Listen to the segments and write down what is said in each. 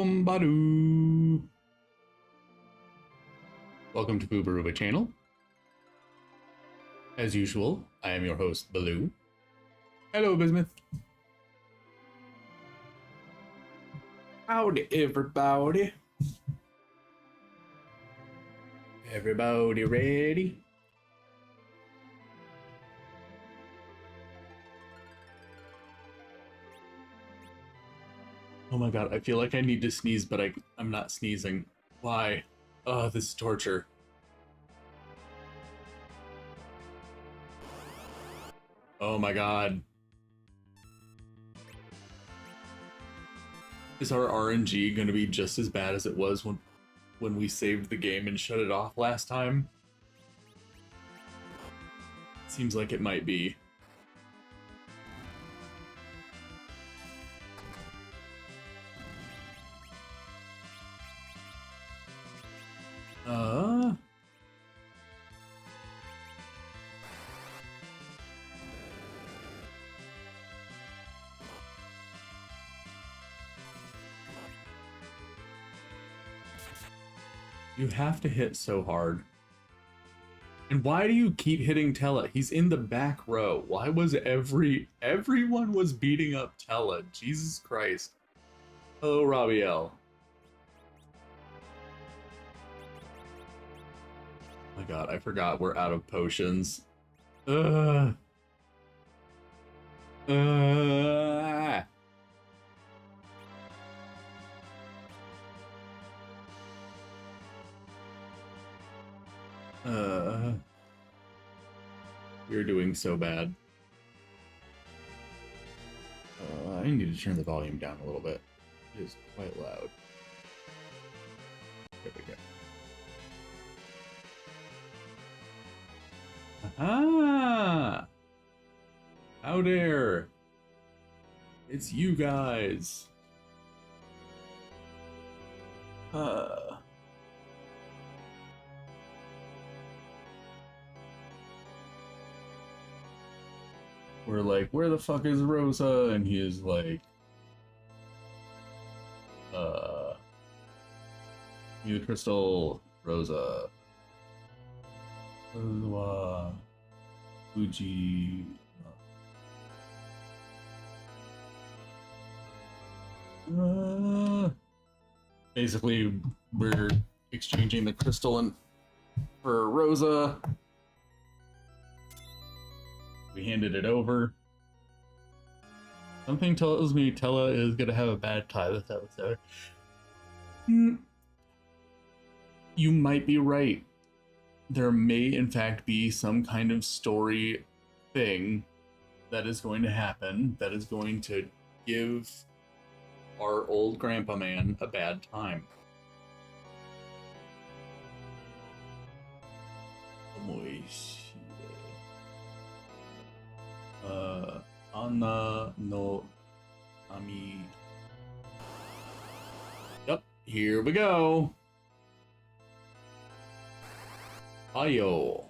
Bombadoo. Welcome to Boobaruba channel. As usual, I am your host, Baloo. Hello, Bismuth. Howdy, everybody. Everybody ready? Oh my god, I feel like I need to sneeze, but I'm not sneezing. Why? Oh, this is torture. Oh my god. Is our RNG gonna be just as bad as it was when we saved the game and shut it off last time? Seems like it might be. You have to hit so hard. And why do you keep hitting Tella? He's in the back row. Why was everyone was beating up Tella? Jesus Christ. Hello, Rahbiel. Oh my god, I forgot we're out of potions. Uh. We're doing so bad. I need to turn the volume down a little bit. It is quite loud. There we go. Aha! How dare! It's you guys! We're like, where the fuck is Rosa? And he is like, you the crystal, Rosa. Fuji. Basically, we're exchanging the crystal for Rosa. We handed it over. Something tells me Tella is gonna have a bad time this episode. You might be right. There may, in fact, be some kind of story thing that is going to happen that is going to give our old grandpa man a bad time. Anna no Ami. Yep, here we go. Ayo.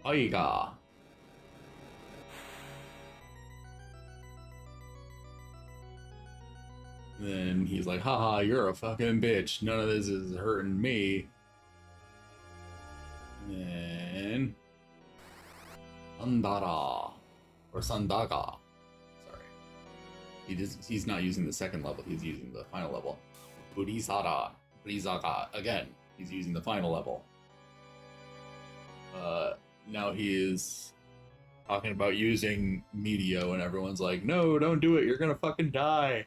Aiga. Then he's like, haha, you're a fucking bitch. None of this is hurting me. And Sandara or Sandaga. Sorry. He's not using the second level, he's using the final level. Burizaga. Again, he's using the final level. Now he is talking about using Medio and everyone's like, no, don't do it, you're gonna fucking die.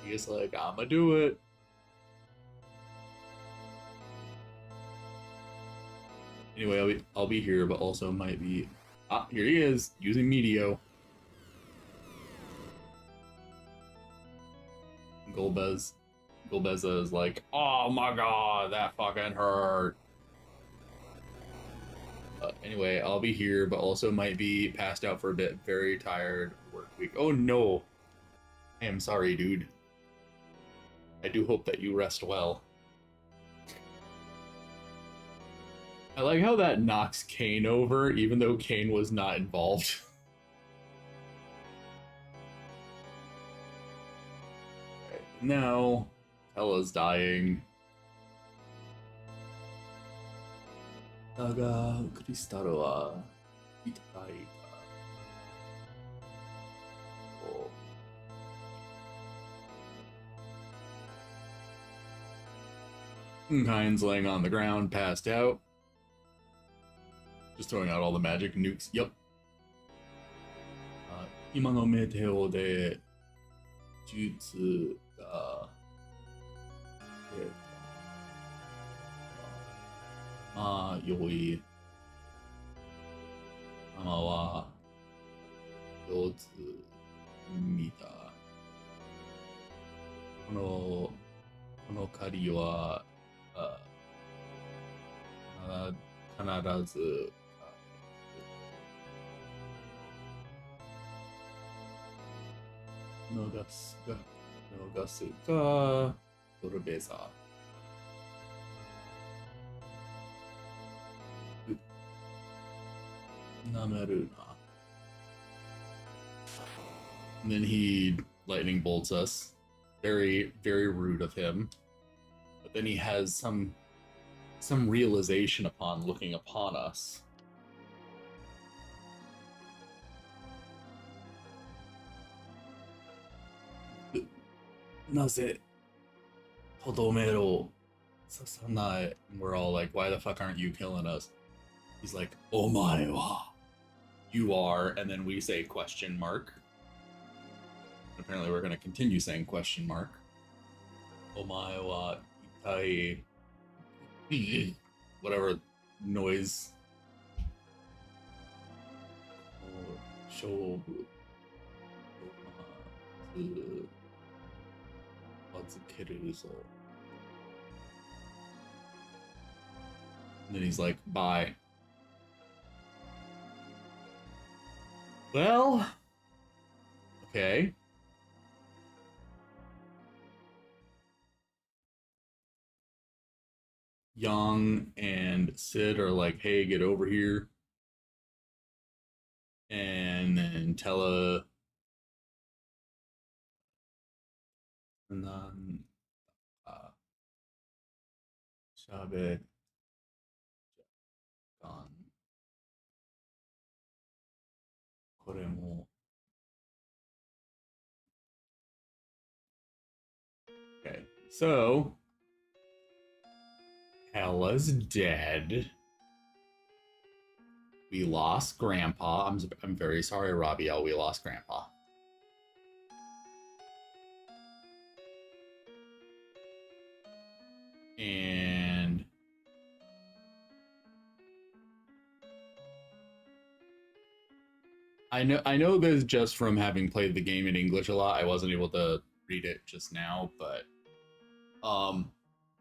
He's like, I'ma do it. Anyway, I'll be here, but also might be... Ah, here he is, using Medio. Golbeza is like, oh my god, that fucking hurt. Anyway, I'll be here, but also might be passed out for a bit. Very tired, work week. Oh no! I am sorry, dude. I do hope that you rest well. I like how that knocks Kane over, even though Kane was not involved. Now, Ella's dying. だが、クリスタルはいただいた。Kyne's laying on the ground, passed out. Just throwing out all the magic nukes. Yep. 今のメテオで術が、まあ、良い。ママは上手見た。この借りは、必ず逃すか、ドルベーサー。なめるな。And then he lightning bolts us. Very, very rude of him. But then he has some realization upon looking upon us. なぜとどめろささない We're all like, why the fuck aren't you killing us? He's like, お前は You are, and then we say question mark. Apparently we're going to continue saying question mark. お前は一体 whatever noise 勝負預けるぞ And then he's like, bye. Well, okay. Young and Sid are like, hey, get over here. And then Tella and then Shabbat gone. これも Okay, so Ella's dead. We lost Grandpa. I'm very sorry, Rahbiel. We lost Grandpa. And I know this just from having played the game in English a lot. I wasn't able to read it just now, but an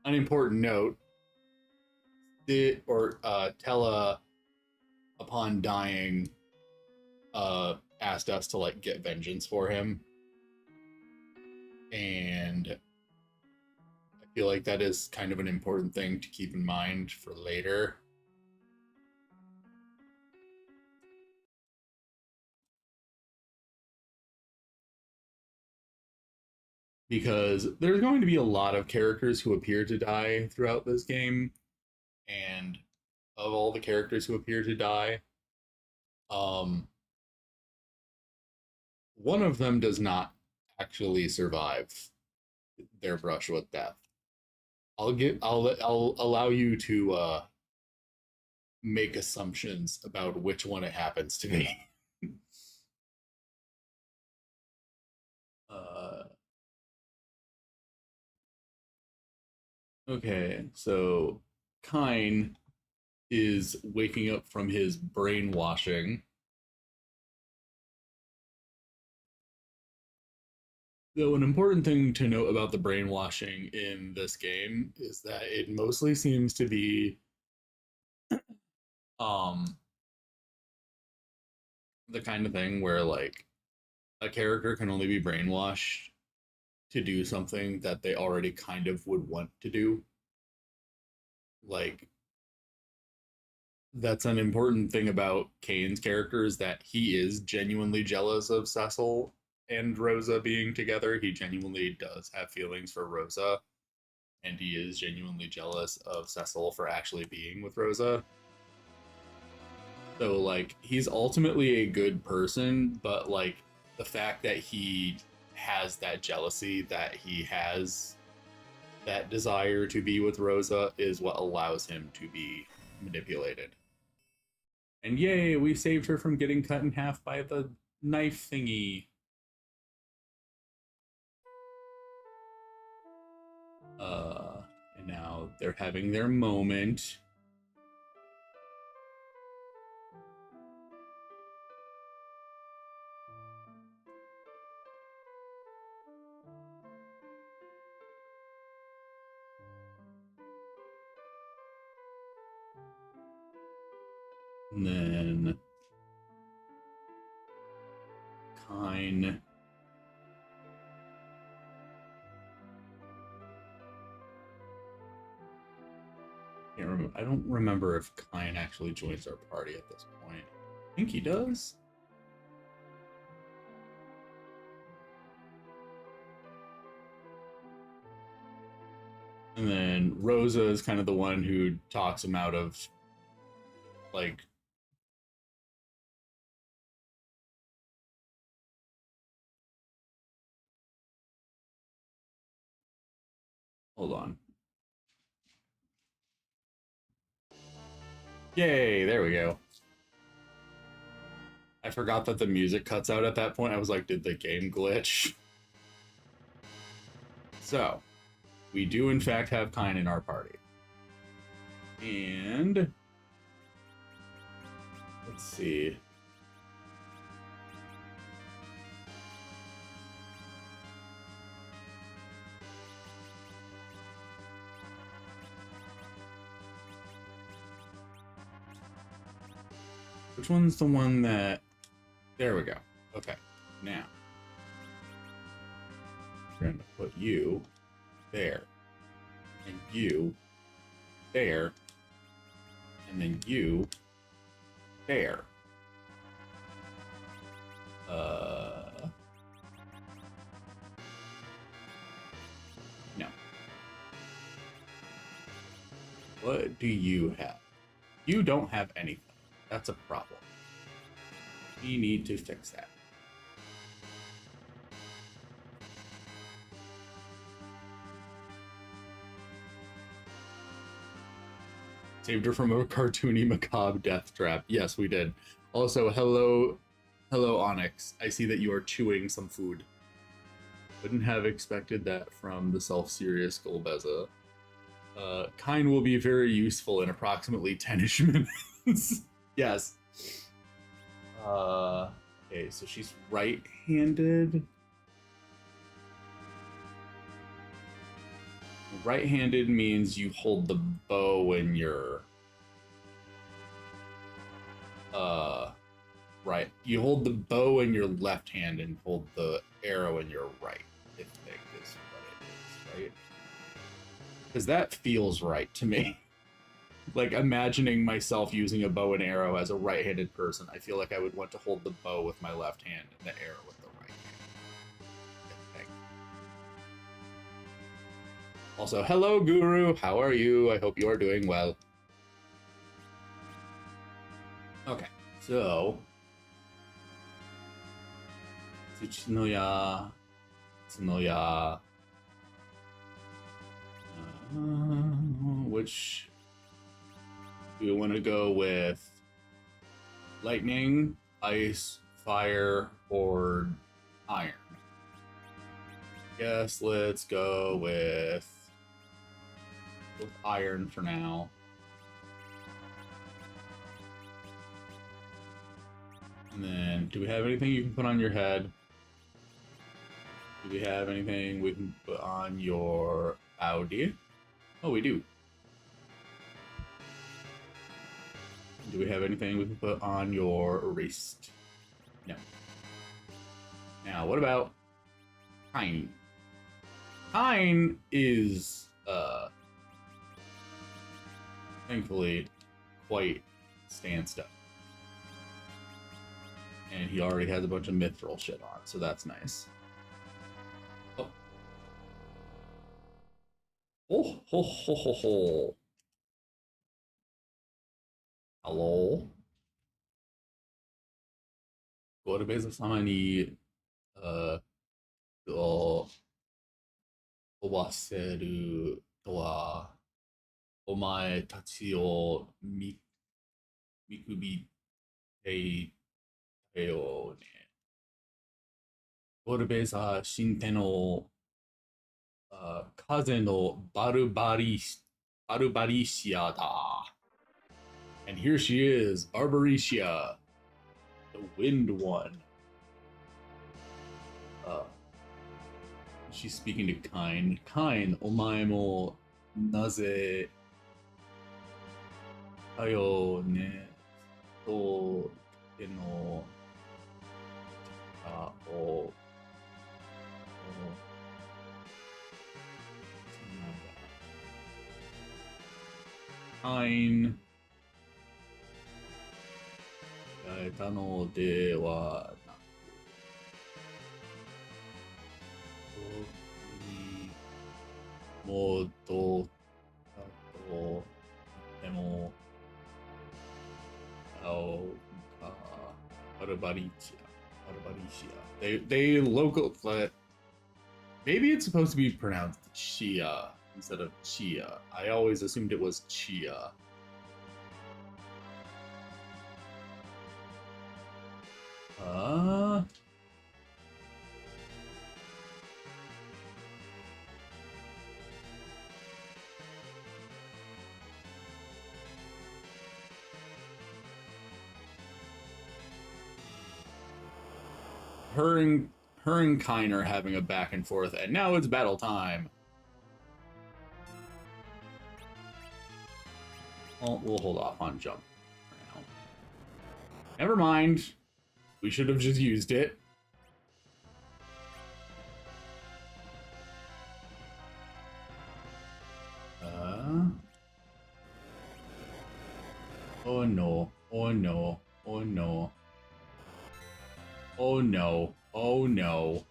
important note. Tella, upon dying, asked us to like get vengeance for him, and I feel like that is kind of an important thing to keep in mind for later. Because there's going to be a lot of characters who appear to die throughout this game, and of all the characters who appear to die, one of them does not actually survive their brush with death. I'll allow you to make assumptions about which one it happens to be. Okay, so Kyne is waking up from his brainwashing. Though an important thing to note about the brainwashing in this game is that it mostly seems to be the kind of thing where like a character can only be brainwashed to do something that they already kind of would want to do. Like that's an important thing about Kane's character is that he is genuinely jealous of Cecil and Rosa being together. He genuinely does have feelings for Rosa, and he is genuinely jealous of Cecil for actually being with Rosa. So, like, he's ultimately a good person, but, like, the fact that he has that jealousy, that he has that desire to be with Rosa, is what allows him to be manipulated. And yay, we saved her from getting cut in half by the knife thingy. And now they're having their moment. And then Kine. I don't remember if Kine actually joins our party at this point. I think he does. And then Rosa is kind of the one who talks him out of, like, hold on. Yay, there we go. I forgot that the music cuts out at that point. I was like, did the game glitch? So, we do in fact have Kine in our party. And let's see. Which one's the one that... There we go. Okay, now. We're going to put you there. And you there. And then you there. No. What do you have? You don't have anything. That's a problem. We need to fix that. Saved her from a cartoony, macabre death trap. Yes, we did. Also, hello, Onyx. I see that you are chewing some food. Wouldn't have expected that from the self-serious Golbeza. Kine will be very useful in approximately 10-ish minutes. Yes. Okay, so she's right-handed. Right-handed means you hold the bow in your... right. You hold the bow in your left hand and hold the arrow in your right, I think is what it is, right? Because that feels right to me. Like, imagining myself using a bow and arrow as a right-handed person, I feel like I would want to hold the bow with my left hand and the arrow with the right hand. I think. Also, hello, Guru. How are you? I hope you are doing well. Okay, so... Tsuchinoya... Tsunoya... which... Do we want to go with lightning, ice, fire, or iron? Yes, let's go with iron for now. And then, do we have anything you can put on your head? Do we have anything we can put on your Audi? Oh, we do. Do we have anything we can put on your wrist? No. Now, what about Kine? Kine is, thankfully, quite stand-up. And he already has a bunch of mithril shit on, so that's nice. Oh. Oh, ho, ho, ho, ho. Hello? ゴルベザ様に、を飛ばせるとは、お前たちを見くびっていたよね。ゴルベザ新手の風のバルバリシアだ。And here she is, Arboricia, the wind one. She's speaking to Kine. Kine, お前もなぜだよねとてのをKine 伝えたのではなく、もっとだとでもBarbaricia. They local. Maybe it's supposed to be pronounced Chia instead of Chia. I always assumed it was Chia. Her and Kine are having a back and forth, and now it's battle time. Well, we'll hold off on jump for now. Never mind. We should have just used it. Oh no. Oh no. Oh no. Oh no. Oh no.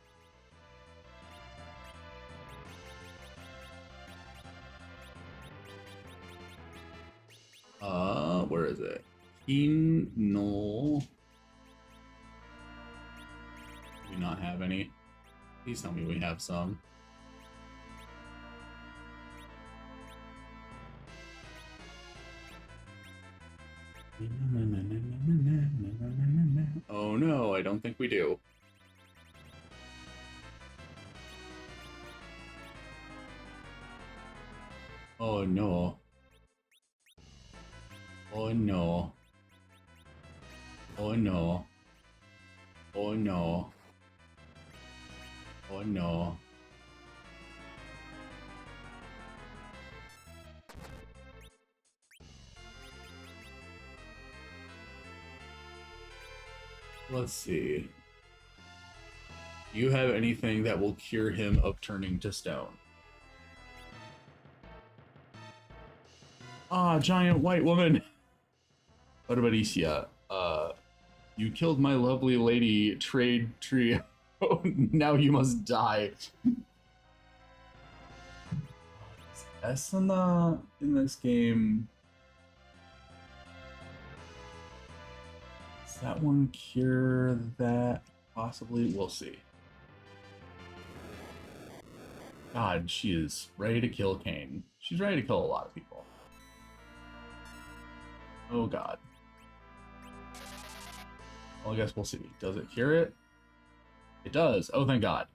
Where is it? No. Do we not have any? Please tell me we have some. Oh no, I don't think we do. Oh no. Oh no. Oh no. Oh no. Oh no. Let's see. Do you have anything that will cure him of turning to stone? Ah, giant white woman. What about Isia? You killed my lovely lady trade trio. Now you must die. Esana in this game. Does that one cure that? Possibly. We'll see. God, she is ready to kill Kane. She's ready to kill a lot of people. Oh god. Well, I guess we'll see. Does it cure it? It does. Oh, thank god.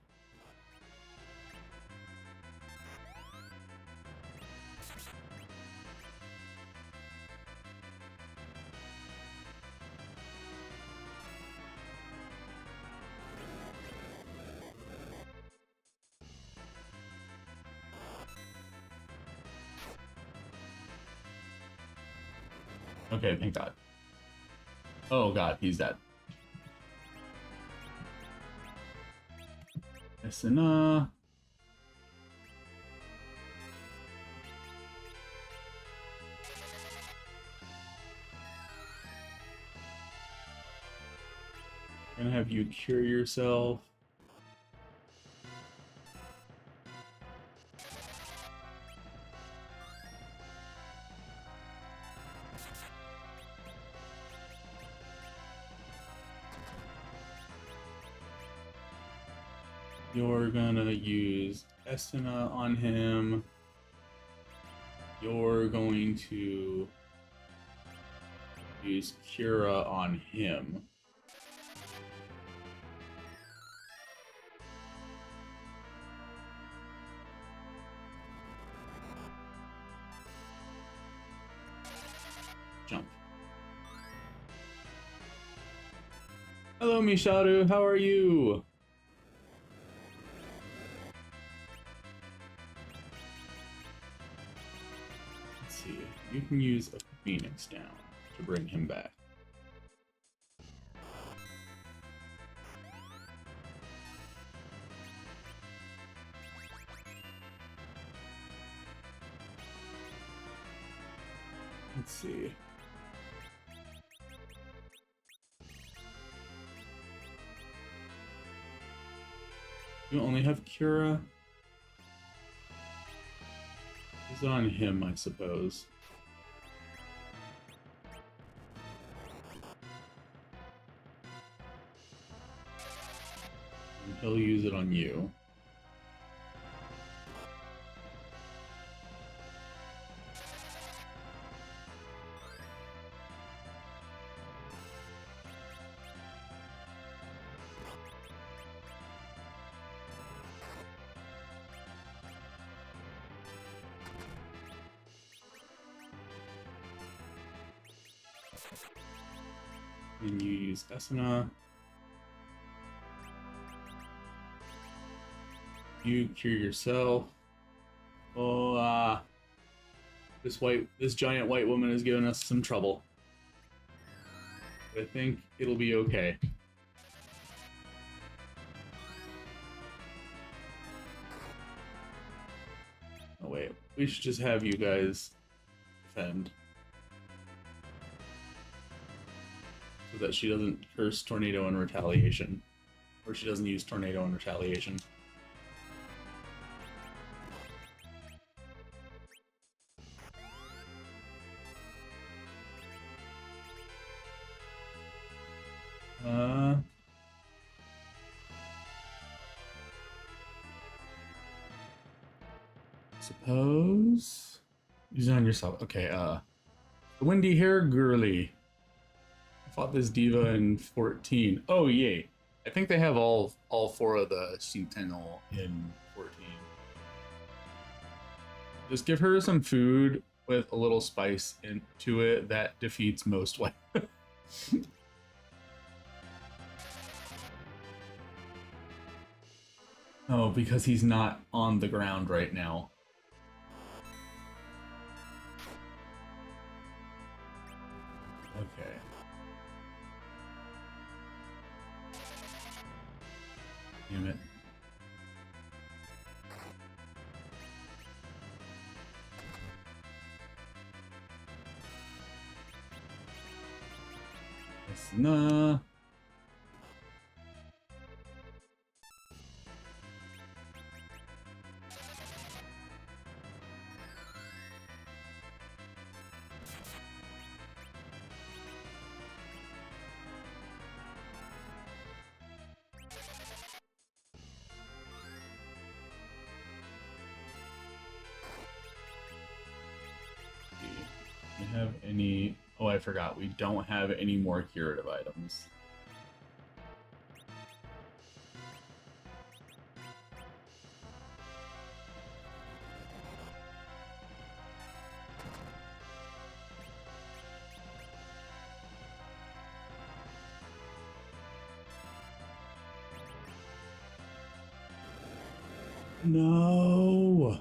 Okay, thank god. Oh god, he's dead. Esana. gonna have you cure yourself. You're gonna use Estina on him. You're going to use Cura on him. Jump. Hello, Misharu. How are you? Let's see. You can use a Phoenix down to bring him back. Let's see. You only have Cura. It's on him, I suppose. And he'll use it on you. And you use Esina. You cure yourself. Oh, this giant white woman is giving us some trouble. I think it'll be okay. Oh wait, we should just have you guys defend. So that she doesn't curse Tornado in retaliation. Or she doesn't use Tornado in retaliation. Suppose use it on yourself. Okay, the windy hair girly. I fought this diva in 14. Oh yay. I think they have all four of the Shintenno in 14. Just give her some food with a little spice into it. That defeats most weapons. Oh, because he's not on the ground right now. Okay. Damn it. Nah. Do we have any... Oh, I forgot. We don't have any more curative items. No.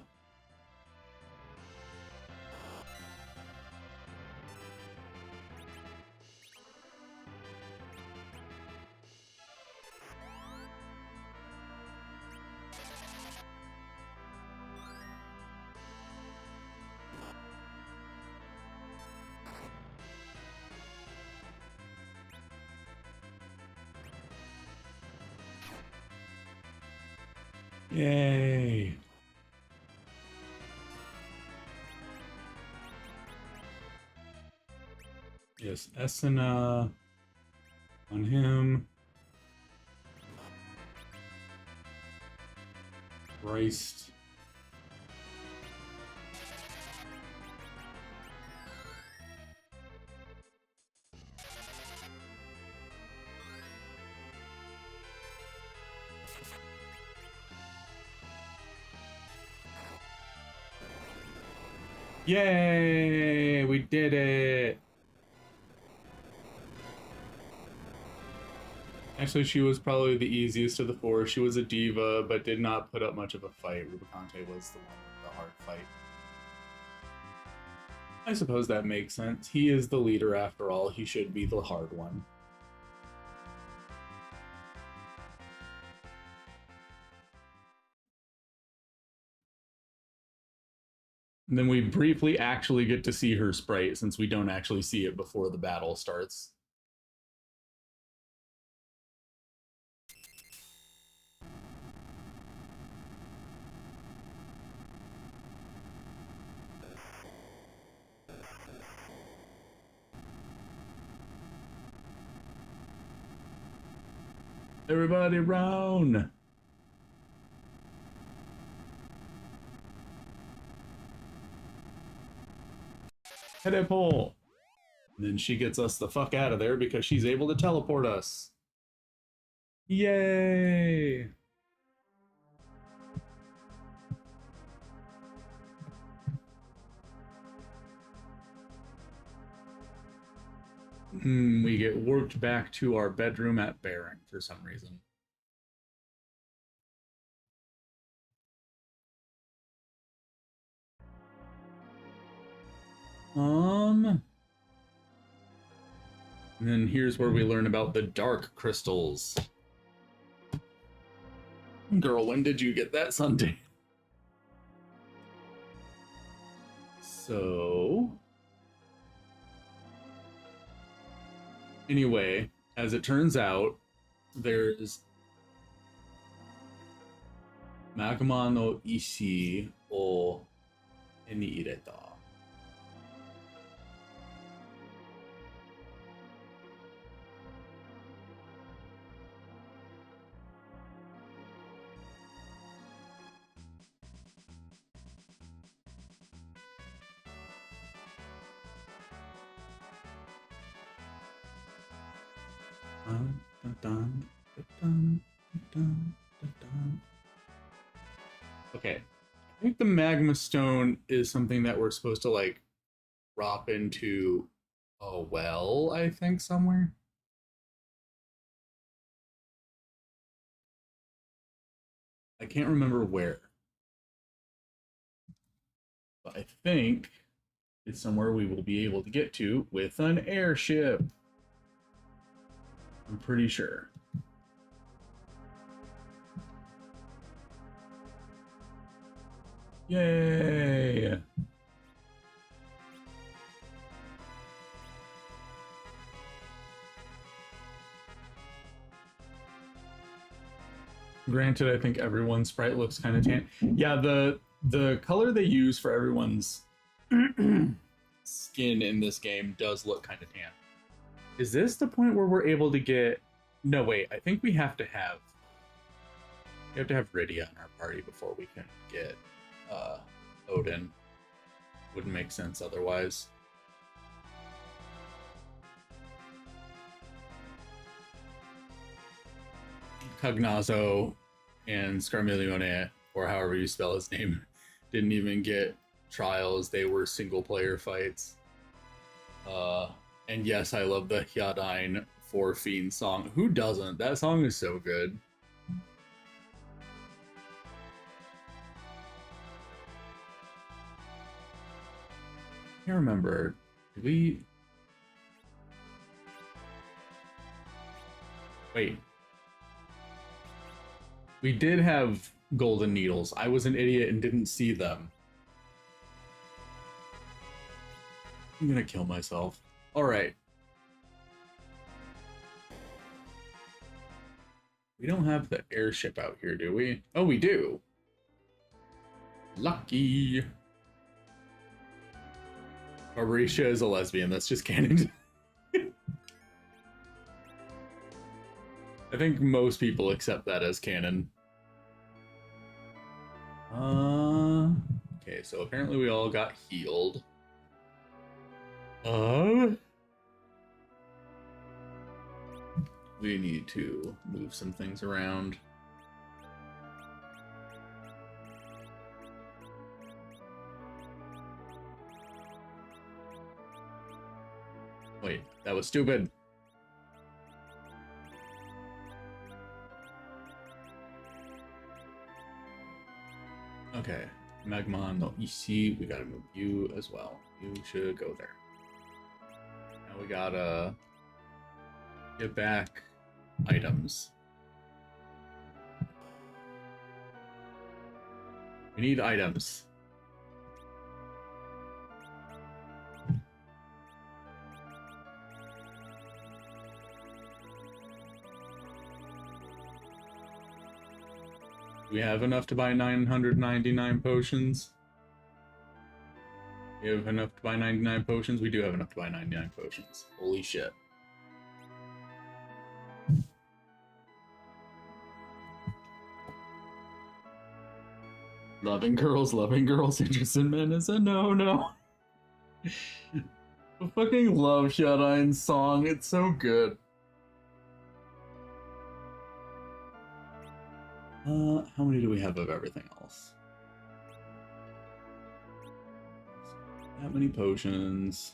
Yay! Yes, Esena on him. Christ. Yay! We did it! Actually, she was probably the easiest of the four. She was a diva, but did not put up much of a fight. Rubicante was the one with the hard fight. I suppose that makes sense. He is the leader after all. He should be the hard one. And then we briefly actually get to see her sprite since we don't actually see it before the battle starts. Everybody round! Head up hole! And then she gets us the fuck out of there because she's able to teleport us. Yay! We get warped back to our bedroom at Baron for some reason. And then here's where we learn about the dark crystals. Girl, when did you get that Sunday? So... Anyway, as it turns out, there's Magma no Ishi o Eniireta. Okay, I think the magma stone is something that we're supposed to like drop into a well, I think, somewhere. I can't remember where. But I think it's somewhere we will be able to get to with an airship. I'm pretty sure. Yay! Granted, I think everyone's sprite looks kind of tan. Yeah, the color they use for everyone's skin in this game does look kind of tan. Is this the point where we're able to get... No, wait, I think we have to have Rydia in our party before we can get Odin. Wouldn't make sense otherwise. Cognazo and Scarmiglione, or however you spell his name, didn't even get trials. They were single player fights. And yes, I love the Hyadine for Fiend song. Who doesn't? That song is so good. I can't remember. Did we... Wait. We did have golden needles. I was an idiot and didn't see them. I'm gonna kill myself. Alright. We don't have the airship out here, do we? Oh, we do. Lucky. Mauricia is a lesbian. That's just canon. I think most people accept that as canon. Okay, so apparently we all got healed. We need to move some things around. Wait, that was stupid. Okay, Magmon, no, you see, we gotta move you as well. You should go there. Now we gotta get back items. We need items. We have enough to buy 999 potions. We have enough to buy 99 potions. We do have enough to buy 99 potions. Holy shit. Loving girls, interest in men is a no-no. I fucking love Shut-Eye's song. It's so good. How many do we have of everything else? That many potions.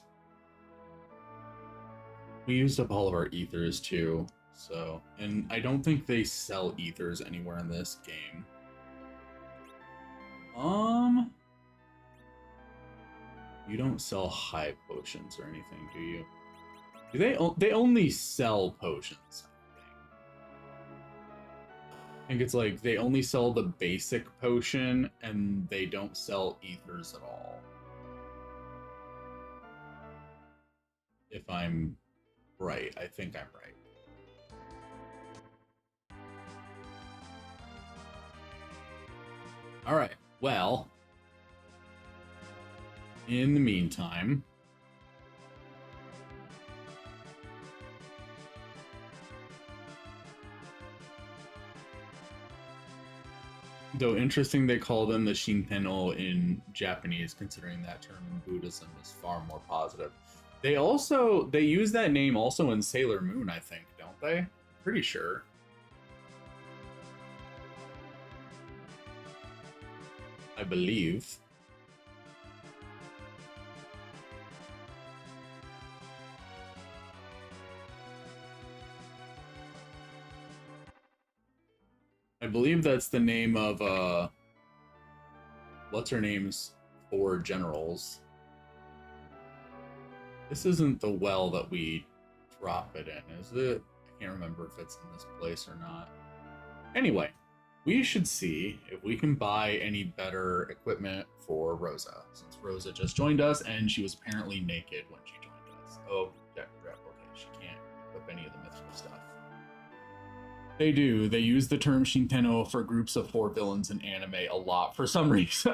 We used up all of our ethers too, so, and I don't think they sell ethers anywhere in this game. You don't sell high potions or anything, do you? Do they only sell potions? I think it's like they only sell the basic potion and they don't sell ethers at all. If I'm right, I think I'm right. All right, well, in the meantime, though interesting they call them the Shintenno in Japanese, considering that term in Buddhism is far more positive. They use that name also in Sailor Moon, I think, don't they? Pretty sure. I believe. I believe that's the name of, what's her name's 4 generals. This isn't the well that we drop it in, is it? I can't remember if it's in this place or not. Anyway, we should see if we can buy any better equipment for Rosa, since Rosa just joined us and she was apparently naked when she joined us. Oh, yeah, okay, she can't equip any of the mythical stuff. They do. They use the term Shintenno for groups of 4 villains in anime a lot for some reason.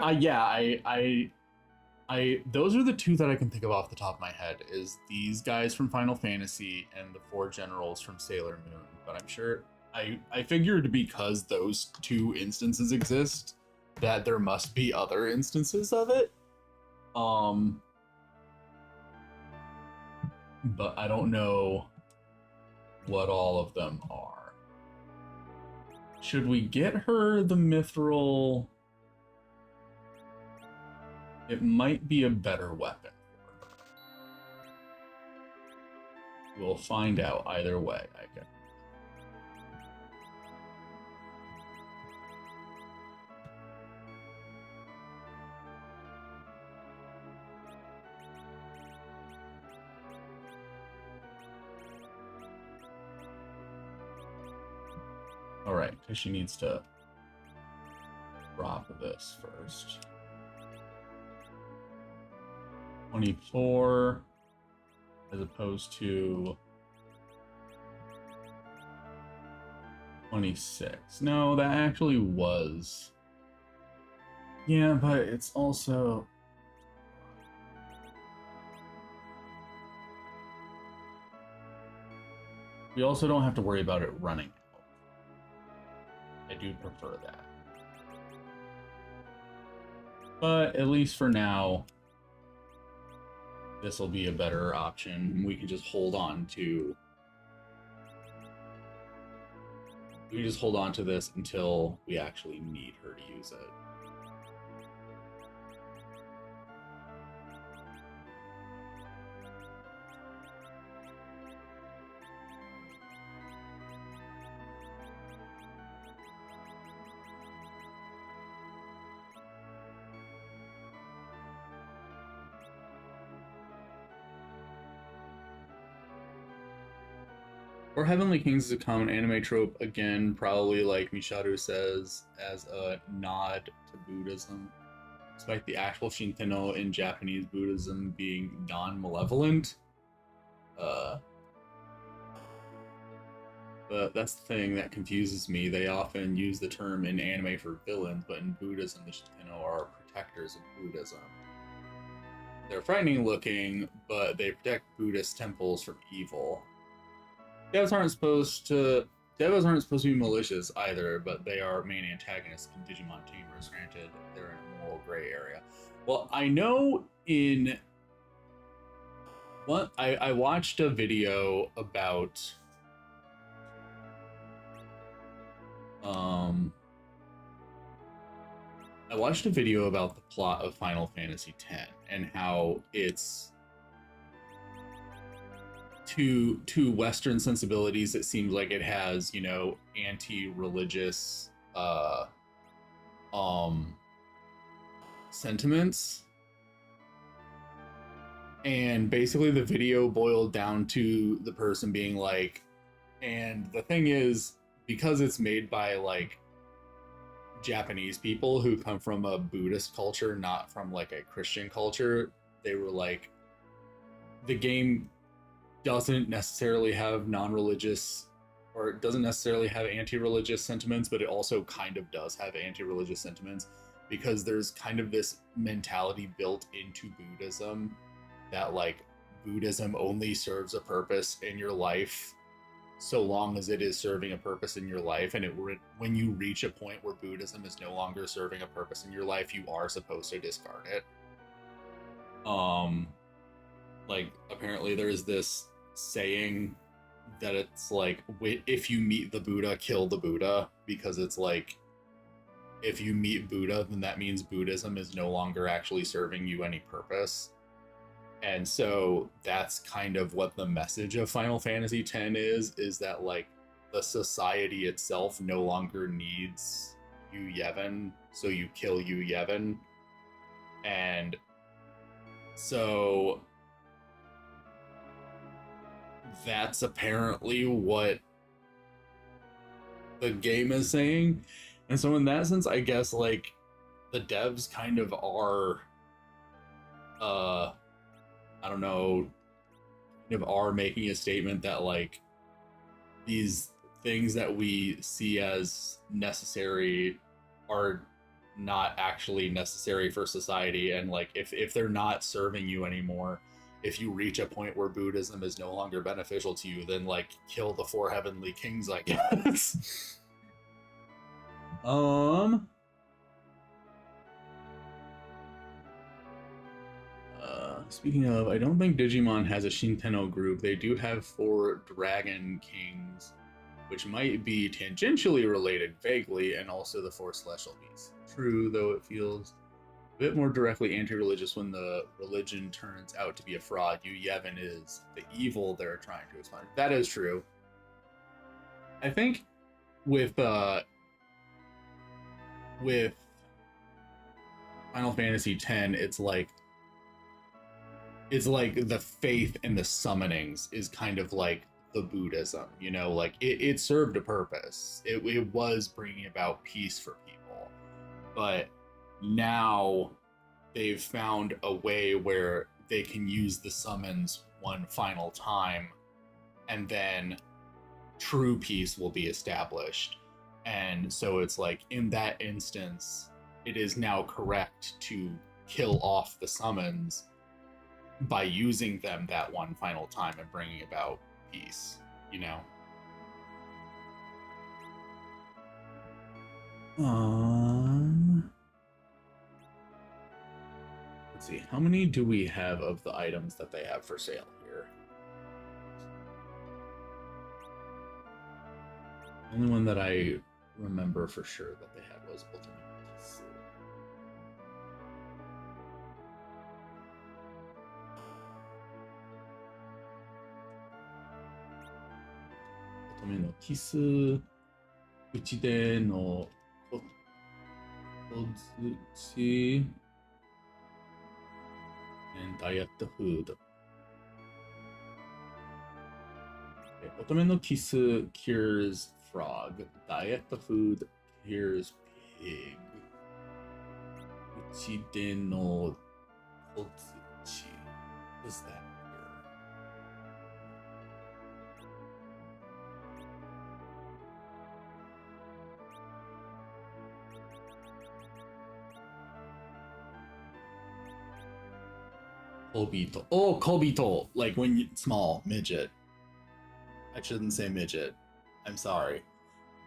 Those are the 2 that I can think of off the top of my head, is these guys from Final Fantasy and the 4 generals from Sailor Moon. But I'm sure, I figured because those 2 instances exist, that there must be other instances of it. But I don't know what all of them are. Should we get her the mithril? It might be a better weapon for her. We'll find out either way, I guess. Alright, because she needs to drop this first. 24 as opposed to 26. No, that actually was. Yeah, but it's also. We also don't have to worry about it running out. I do prefer that. But at least for now, this will be a better option. We can just hold on to. We can just hold on to this until we actually need her to use it. Or Heavenly Kings is a common anime trope, again, probably like Misharu says, as a nod to Buddhism, despite the actual Shinto in Japanese Buddhism being non-malevolent. But that's the thing that confuses me. They often use the term in anime for villains, but in Buddhism, the Shinto are protectors of Buddhism. They're frightening looking, but they protect Buddhist temples from evil. Devas aren't supposed to be malicious either, but they are main antagonists in Digimon Tamers. Granted, they're in a moral gray area. Well, I know in what I watched a video about I watched a video about the plot of Final Fantasy X and how it's to Western sensibilities, it seems like it has, you know, anti-religious sentiments. And basically the video boiled down to the person being like, and the thing is, because it's made by like Japanese people who come from a Buddhist culture, not from like a Christian culture, they were like, the game doesn't necessarily have non-religious, or it doesn't necessarily have anti-religious sentiments, but it also kind of does have anti-religious sentiments, because there's kind of this mentality built into Buddhism that like Buddhism only serves a purpose in your life so long as it is serving a purpose in your life, and when you reach a point where Buddhism is no longer serving a purpose in your life, you are supposed to discard it. Like apparently there's this saying that it's like, if you meet the Buddha, kill the Buddha, because it's like, if you meet Buddha, then that means Buddhism is no longer actually serving you any purpose. And so that's kind of what the message of Final Fantasy X is that like the society itself no longer needs Yu Yevon, so you kill Yu Yevon. And so that's apparently what the game is saying. And so in that sense, I guess like the devs kind of are I don't know, kind of are making a statement that like these things that we see as necessary are not actually necessary for society, and like if they're not serving you anymore, if you reach a point where Buddhism is no longer beneficial to you, then like kill the 4 Heavenly Kings, I guess. Speaking of, I don't think Digimon has a Shinto group. They do have 4 Dragon Kings, which might be tangentially related vaguely, and also the 4 Celestial Beasts. True, though it feels a bit more directly anti-religious when the religion turns out to be a fraud. Yu Yevon is the evil they're trying to explain. That is true. I think with Final Fantasy X, it's like the faith and the summonings is kind of like the Buddhism, you know, like it served a purpose. It was bringing about peace for people, but now they've found a way where they can use the summons one final time, and then true peace will be established. And so it's like in that instance, it is now correct to kill off the summons by using them that one final time and bringing about peace, you know? Let's see, how many do we have of the items that they have for sale here? The only one that I remember for sure that they had was Ultimate Kiss. Ultimate no Kiss, Uchide no Kozuchi, and Diet Food. Okay, Otome no Kiss cures frog. Diet food cures pig. Uchide no Kozuchi. What is that here? Kobito. Oh, Kobito! Like when you small midget. I shouldn't say midget. I'm sorry.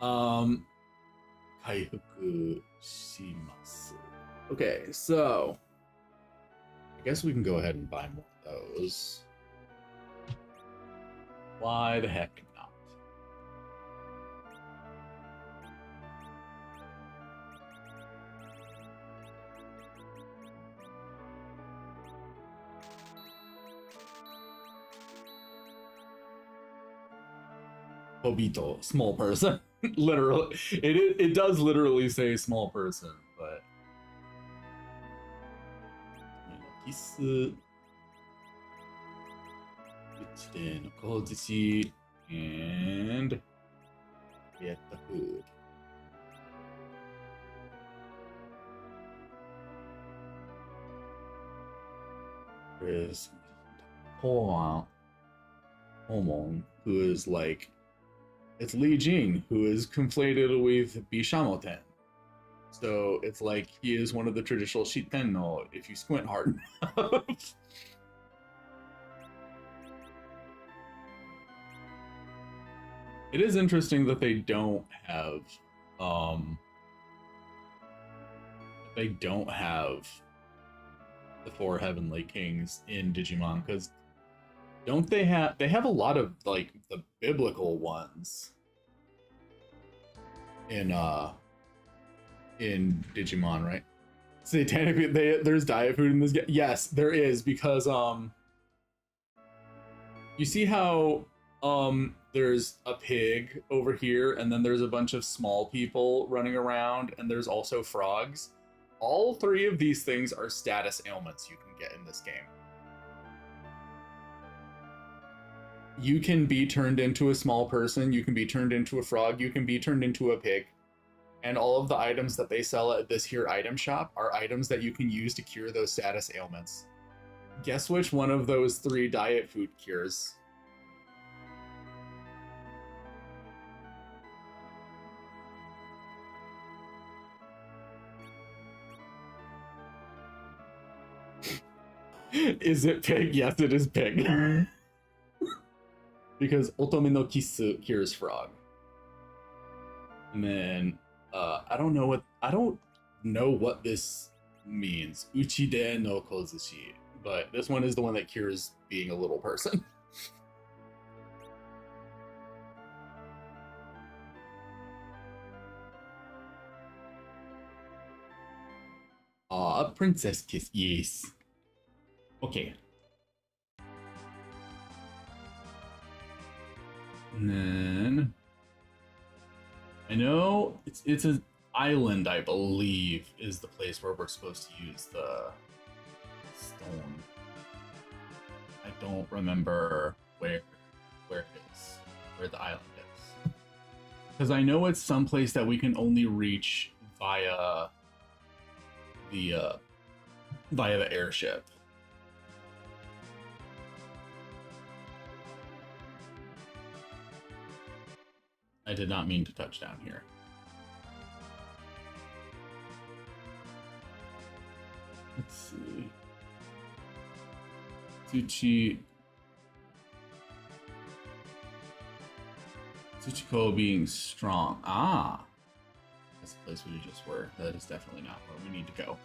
Kaifuku shimasu. Okay, so I guess we can go ahead and buy more of those. Why the heck not? Kobito, small person. Literally, it does literally say small person, but Kisu, Uchide no Kozuchi, and get the food. There's Homon, who is like, it's Li Jing, who is conflated with Bishamoten. So it's like he is one of the traditional Shitenno if you squint hard enough. It is interesting that they don't have the four Heavenly Kings in Digimon, because don't they have a lot of like the biblical ones in Digimon, right? Satanic, there's diet food in this game. Yes, there is, because you see how there's a pig over here, and then there's a bunch of small people running around, and there's also frogs. All three of these things are status ailments you can get in this game. You can be turned into a small person, you can be turned into a frog, you can be turned into a pig. And all of the items that they sell at this here item shop are items that you can use to cure those status ailments. Guess which one of those three diet food cures? Is it pig? Yes, it is pig. Because Otome no Kisu cures frog. And then I don't know what this means. Uchide no Kozushi. But this one is the one that cures being a little person. Princess kiss, yes. Okay. And then I know it's an island, I believe, is the place where we're supposed to use the stone. I don't remember where it is, where the island is. Because I know it's someplace that we can only reach via the airship. I did not mean to touch down here. Let's see. Tsuchiko being strong. Ah, that's the place we just were. That is definitely not where we need to go.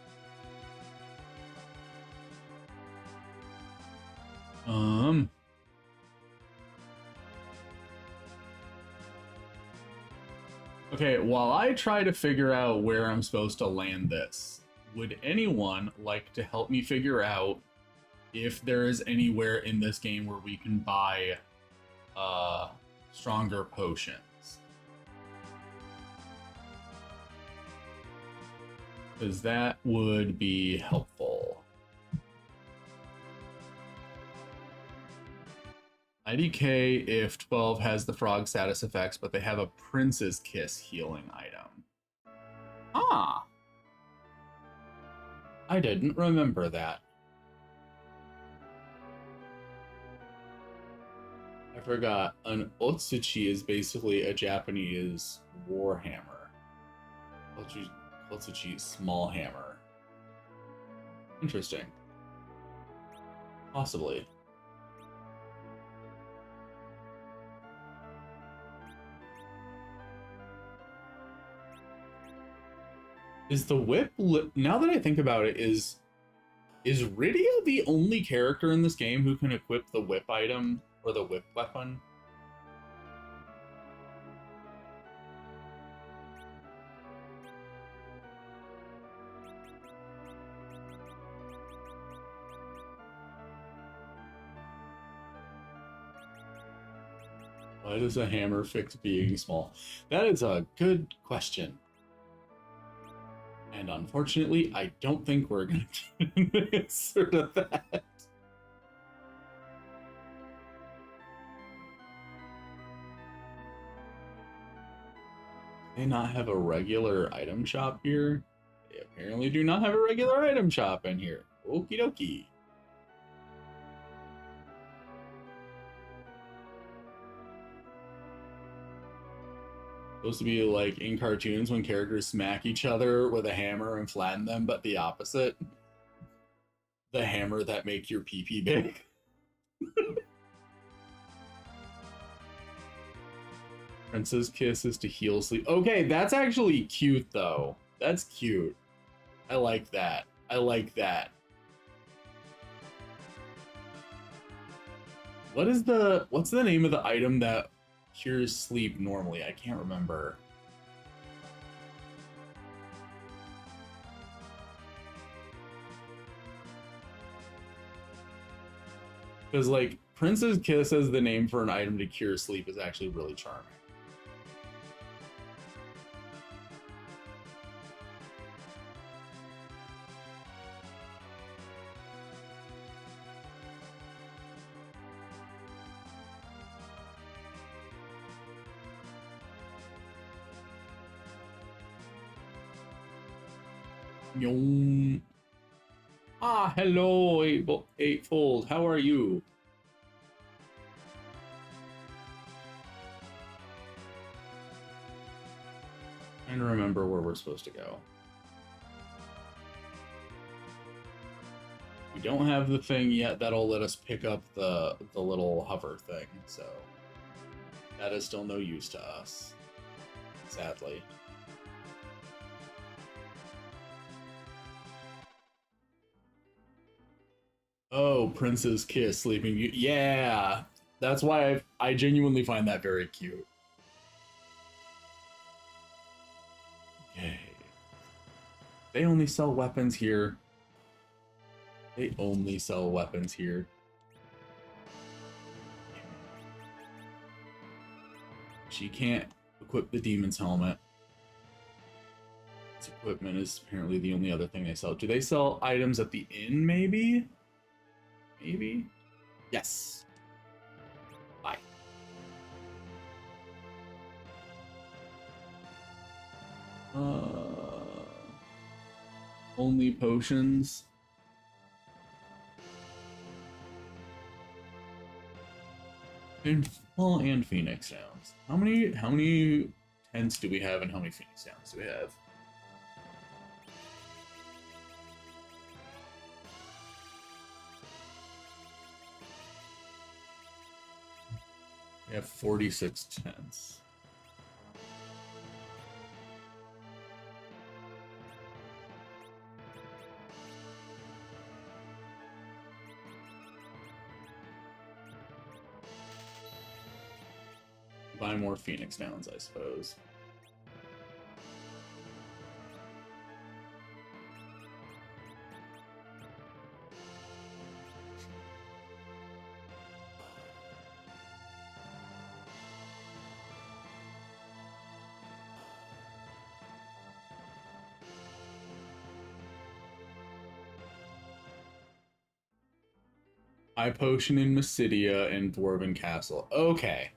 Okay, while I try to figure out where I'm supposed to land this, would anyone like to help me figure out if there is anywhere in this game where we can buy stronger potions? Because that would be helpful. IDK if 12 has the frog status effects, but they have a Prince's Kiss healing item. Ah! I didn't remember that. I forgot. An Otsuchi is basically a Japanese warhammer. Otsuchi small hammer. Interesting. Possibly. Is the whip... Now that I think about it, is Rydia the only character in this game who can equip the whip item or the whip weapon? Why does a hammer fix being small? That is a good question. And unfortunately, I don't think we're going to get an answer to that. They not have a regular item shop here? They apparently do not have a regular item shop in here. Okie dokie. Supposed to be like in cartoons when characters smack each other with a hammer and flatten them, but the opposite. The hammer that make your pee-pee big. Prince's Kiss is to heal sleep. Okay, that's actually cute though. That's cute. I like that. I like that. What's the name of the item that cures sleep normally? I can't remember. Because, like, Prince's Kiss as the name for an item to cure sleep is actually really charming. Yum. Ah, hello, Eightfold. How are you? Trying to remember where we're supposed to go. We don't have the thing yet that'll let us pick up the little hover thing, so that is still no use to us, sadly. Oh, Prince's Kiss, Sleeping Beauty. Yeah, that's why I genuinely find that very cute. Okay. They only sell weapons here. They only sell weapons here. She can't equip the demon's helmet. Its equipment is apparently the only other thing they sell. Do they sell items at the inn, maybe? Maybe? Yes. Bye. Only potions. And Phoenix Downs. How many tents do we have and how many Phoenix Downs do we have? We have 46 tenths. Buy more Phoenix Downs, I suppose. Eye Potion in Mysidia and Dwarven Castle. Okay.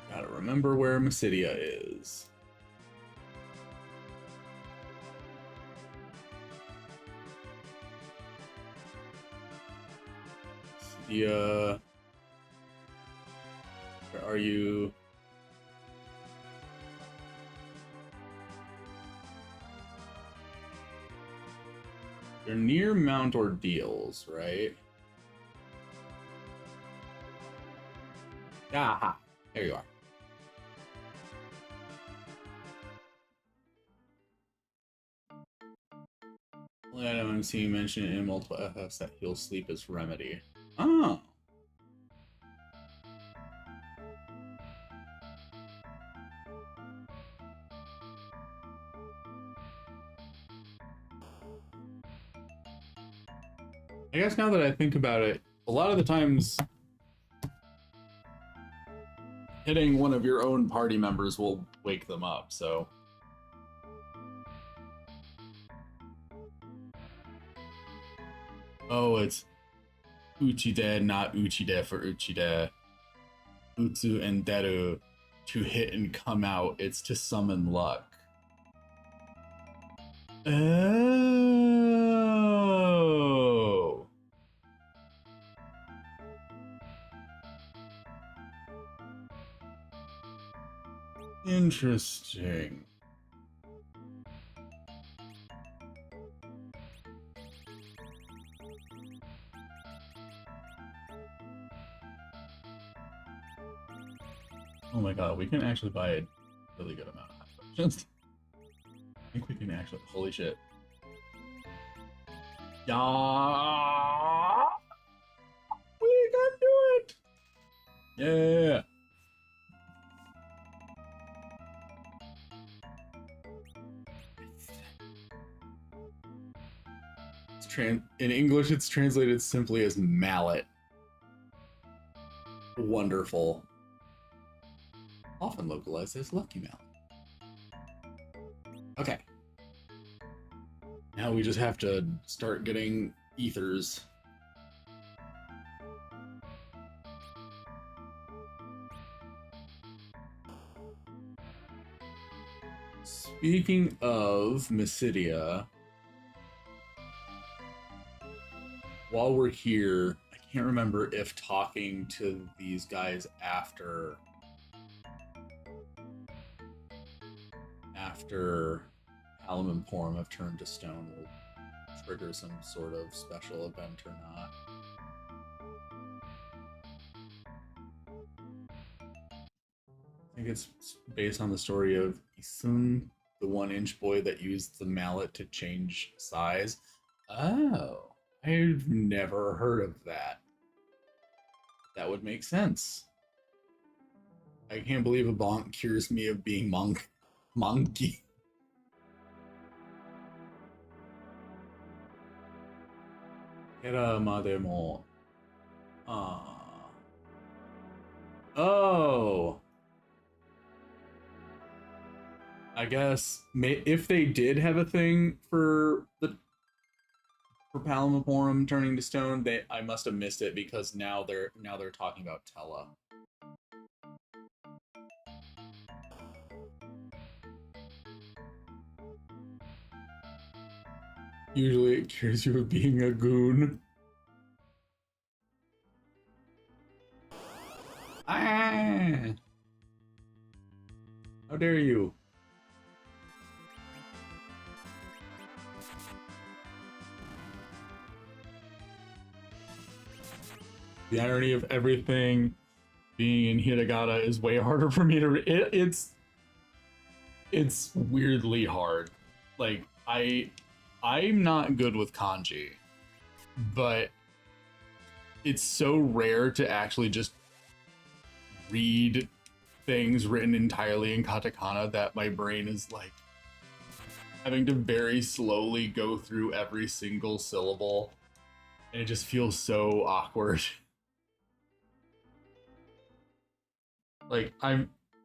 Gotta remember where Mysidia is. Mysidia. Where are you? You're near Mount Ordeals, right? Aha! There you are. Only item I'm seeing mentioned in multiple FFs that heals sleep is Remedy. Oh! I guess now that I think about it, a lot of the times hitting one of your own party members will wake them up, so. Oh, it's Uchide, not Uchide for Uchide. Utsu and Deru to hit and come out. It's to summon luck. Oh. Interesting. Oh my god, we can actually buy a really good amount of high potions. I think we can actually. Holy shit. Yeah! We can do it! Yeah! In English, it's translated simply as mallet. Wonderful. Often localized as Lucky Mallet. Okay. Now we just have to start getting ethers. Speaking of Mysidia, while we're here, I can't remember if talking to these guys after Hallam and Porum have turned to stone will trigger some sort of special event or not. I think it's based on the story of Isun, the 1-inch boy that used the mallet to change size. Oh, I've never heard of that. That would make sense. I can't believe a bonk cures me of being monkey. Mademo. Oh. I guess if they did have a thing for Palamaporum turning to stone, I must have missed it because now they're talking about Tella. Usually it cures you of being a goon. Ah! How dare you? The irony of everything being in hiragana is way harder for me to read. It's weirdly hard. Like I'm not good with kanji, but it's so rare to actually just read things written entirely in katakana that my brain is like having to very slowly go through every single syllable, and it just feels so awkward. Like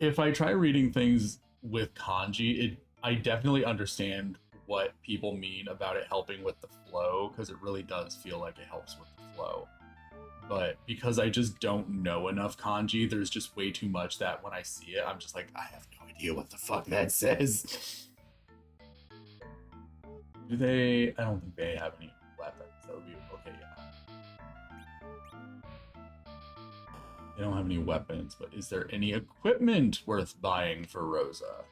if I try reading things with kanji, I definitely understand what people mean about it helping with the flow, because it really does feel like it helps with the flow. But because I just don't know enough kanji, there's just way too much that when I see it, I'm just like, I have no idea what the fuck that says. Do they? I don't think they have any weapons. That would be okay, yeah. They don't have any weapons, but is there any equipment worth buying for Rosa?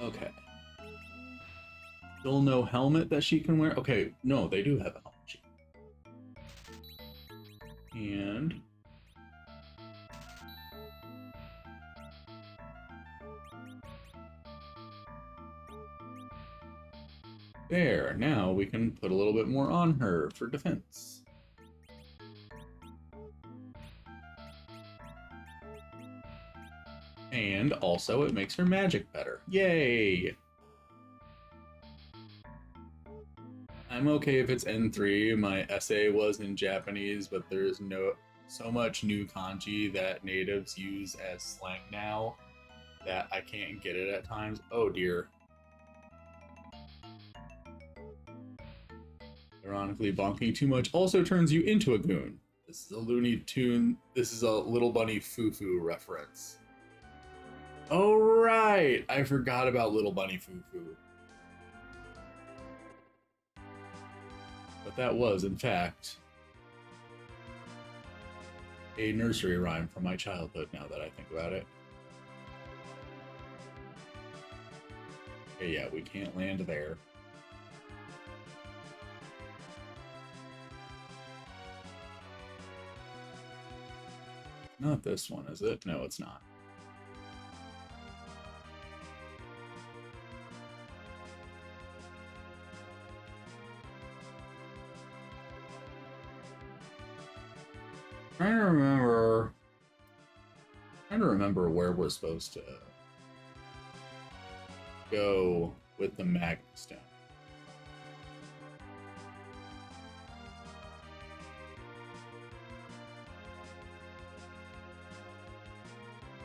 Okay. Still no helmet that she can wear? Okay, no, they do have a helmet. And there, now we can put a little bit more on her for defense. And also it makes her magic better. Yay! I'm okay if it's N3. My essay was in Japanese, but there's so much new kanji that natives use as slang now that I can't get it at times. Oh dear. Ironically, bonking too much also turns you into a goon. This is a Looney Tune. This is a Little Bunny Foo-Foo reference. Oh right! I forgot about Little Bunny Foo-Foo. But that was, in fact, a nursery rhyme from my childhood, now that I think about it. Okay, yeah, we can't land there. Not this one, is it? No, it's not. Trying to remember where we're supposed to go with the magnet stone.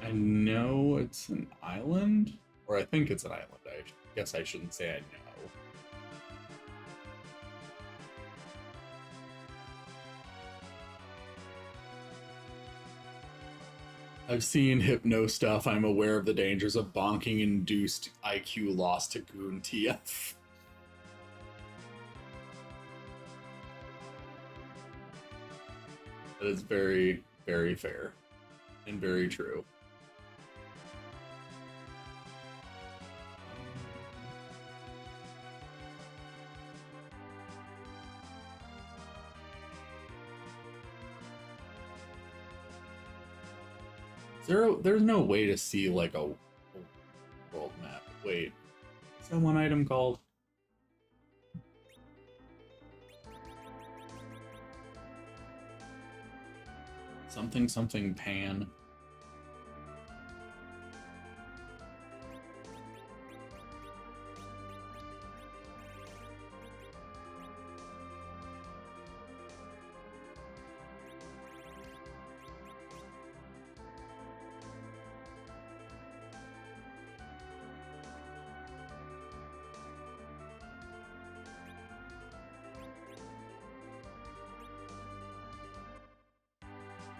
I know it's an island, or I think it's an island. I guess I shouldn't say I know. I've seen hypno stuff. I'm aware of the dangers of bonking-induced IQ loss to Goon TF. That is very, very fair and very true. There's no way to see like a world map. Wait, what's that one item called? Something pan.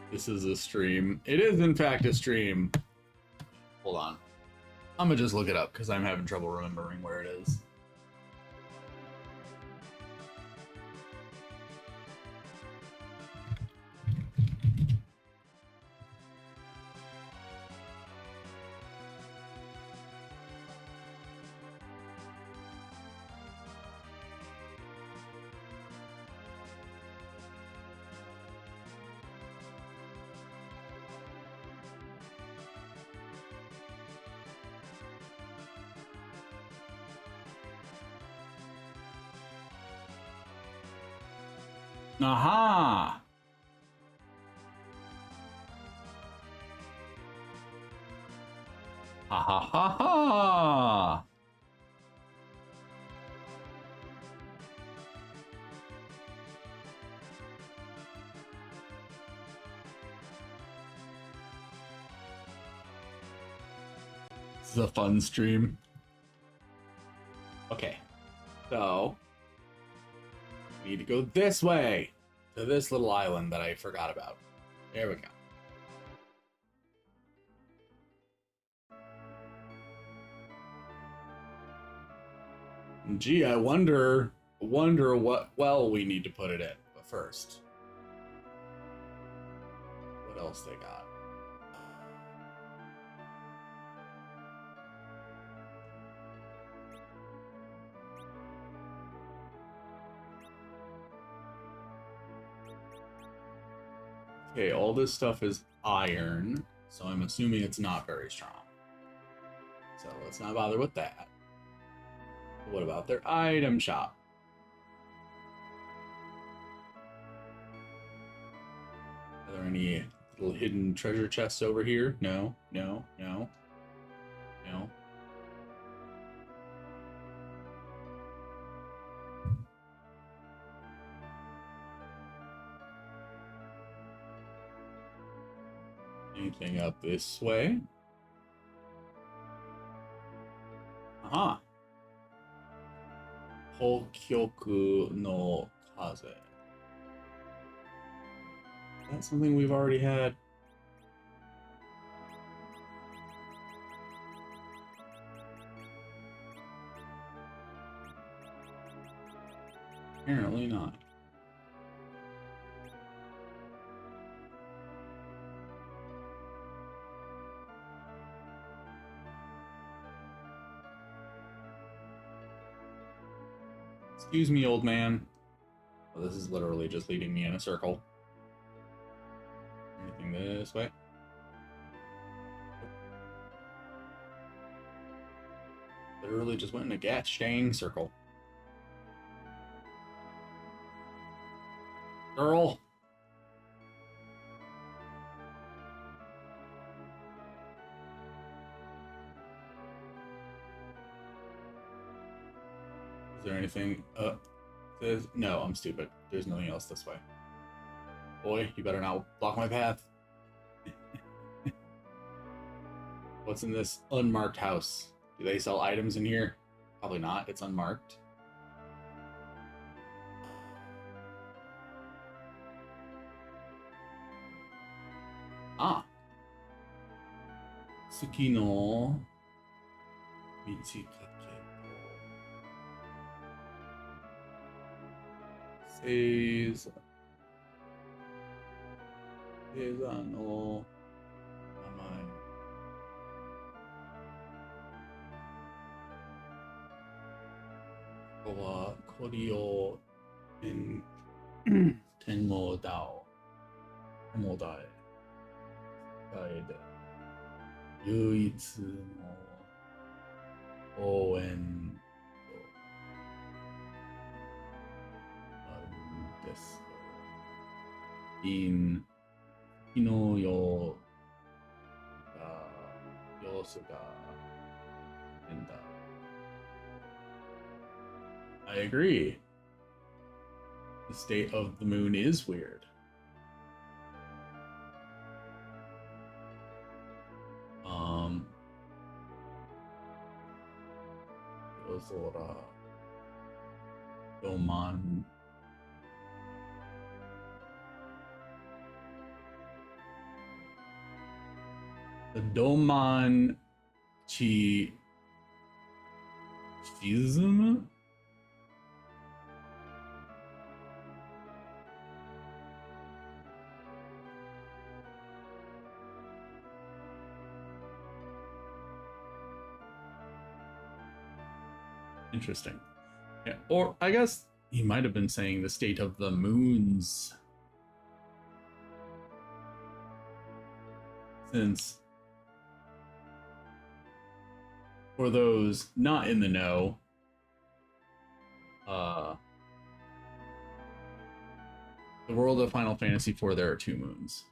This is a stream. It is, in fact, a stream. Hold on. I'm gonna just look it up because I'm having trouble remembering where it is. Aha! Ha ha ha ha! This is a fun stream. Okay, so we need to go this way to this little island that I forgot about. There we go. Gee, I wonder what well we need to put it in. But first, what else they got? Okay, all this stuff is iron, so I'm assuming it's not very strong. So let's not bother with that. What about their item shop? Are there any little hidden treasure chests over here? No, no, no, no. Anything up this way? Aha. Hokyoku no Kaze. That's something we've already had. Apparently not. Excuse me, old man. Oh, this is literally just leading me in a circle. Anything this way? Literally just went in a gas dang circle. Girl. Is there anything no, I'm stupid. There's nothing else this way. Boy, you better not block my path. What's in this unmarked house? Do they sell items in here? Probably not. It's unmarked. Ah. Tsuki no Michikake. Says no namae. Ko wa kori o tenmo dao. Tenmo dai. 世界で唯一の応援とあるんですよ。因日のようが様子が変だ。I agree. The state of the moon is weird. Yozora Doman. The Doman Chi Shizuma? Interesting. Yeah, or I guess he might have been saying the state of the moons. Since for those not in the know, The world of Final Fantasy IV, there are 2 moons.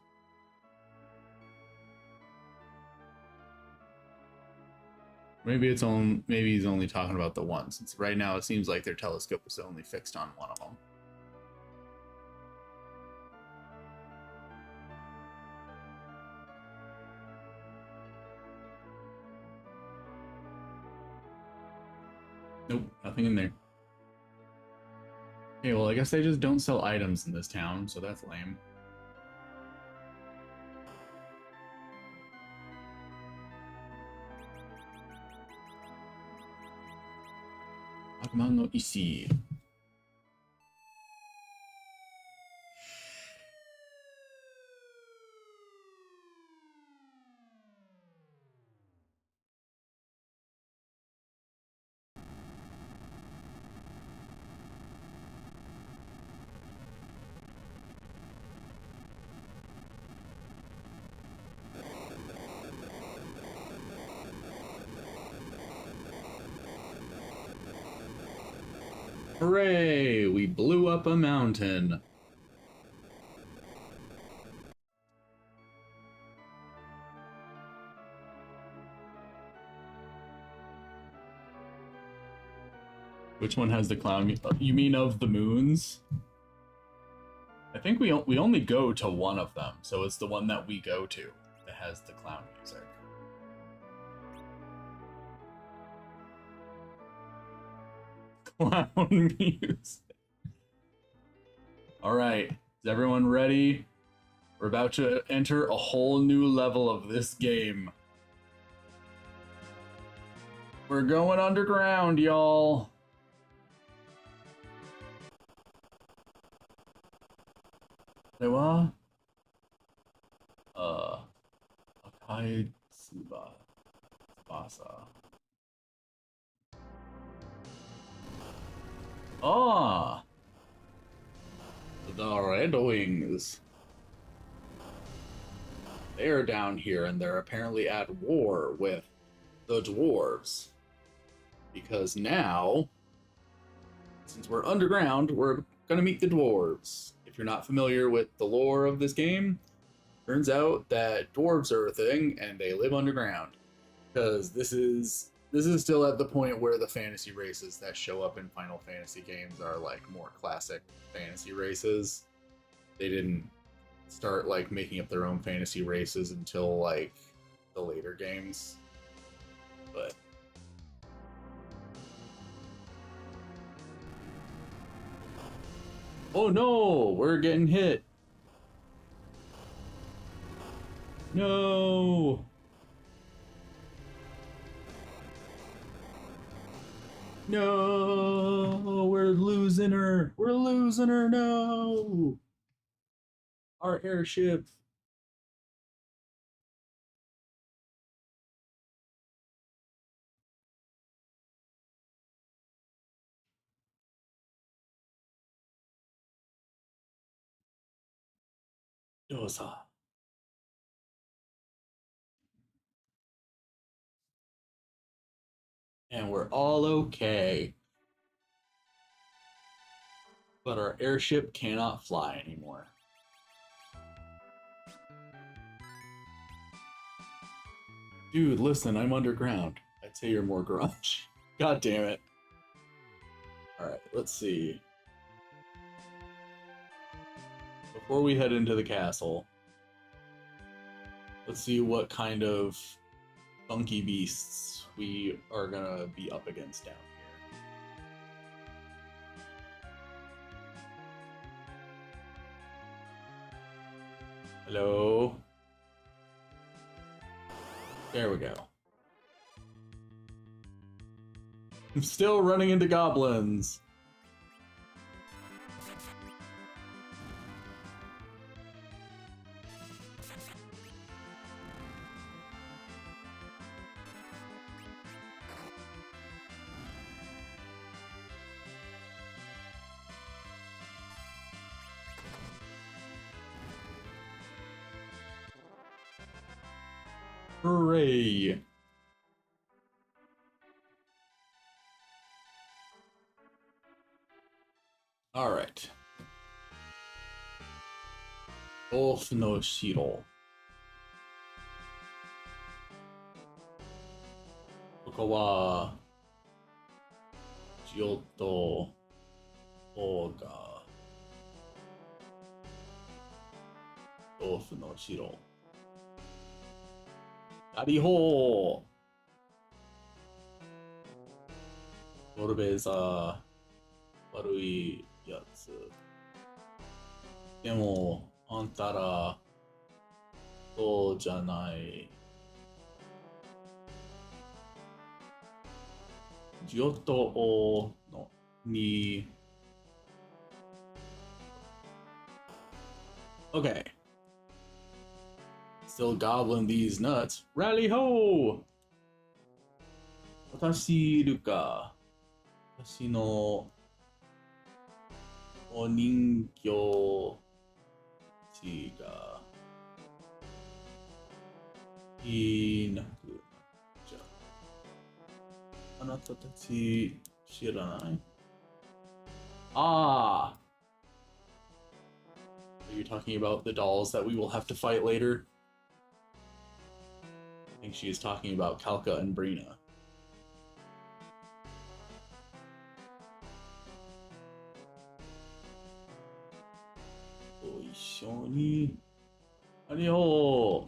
Maybe it's on. Maybe he's only talking about the one, since right now it seems like their telescope is only fixed on one of them. Nope, nothing in there. Okay, well, I guess they just don't sell items in this town, so that's lame. Agumon no Isi. Hooray! We blew up a mountain. Which one has the clown? You mean of the moons? I think we only go to one of them, so it's the one that we go to that has the clown music. Clown music. All right, is everyone ready? We're about to enter a whole new level of this game. We're going underground, y'all. Dewa? Akai Tsubasa. Ah! The Red Wings. They're down here and they're apparently at war with the dwarves. Because now, since we're underground, we're gonna meet the dwarves. If you're not familiar with the lore of this game, turns out that dwarves are a thing and they live underground. Because this is still at the point where the fantasy races that show up in Final Fantasy games are like more classic fantasy races. They didn't start like making up their own fantasy races until like the later games. But oh no, we're getting hit. No. No, we're losing her. We're losing her. No. Our airship. Dosa. And we're all okay. But our airship cannot fly anymore. Dude, listen, I'm underground. I'd say you're more grunge. God damn it. Alright, let's see. Before we head into the castle, let's see what kind of funky beasts we are gonna be up against down here. Hello? There we go. I'm still running into goblins. Hooray! All right. 豆腐の城。ここは、塩と王が豆腐の城。ありほう。ノルベーザー、悪いやつ。でも、あんたら、そうじゃない。ジオとオのに。Okay. Still gobbling these nuts. Rally ho! 私いるか。私のお人形ちがいなくなっちゃう。あなたたち知らない？Ah! Are you talking about the dolls that we will have to fight later? I think she is talking about Kalka and Brina. 一緒に。ありほ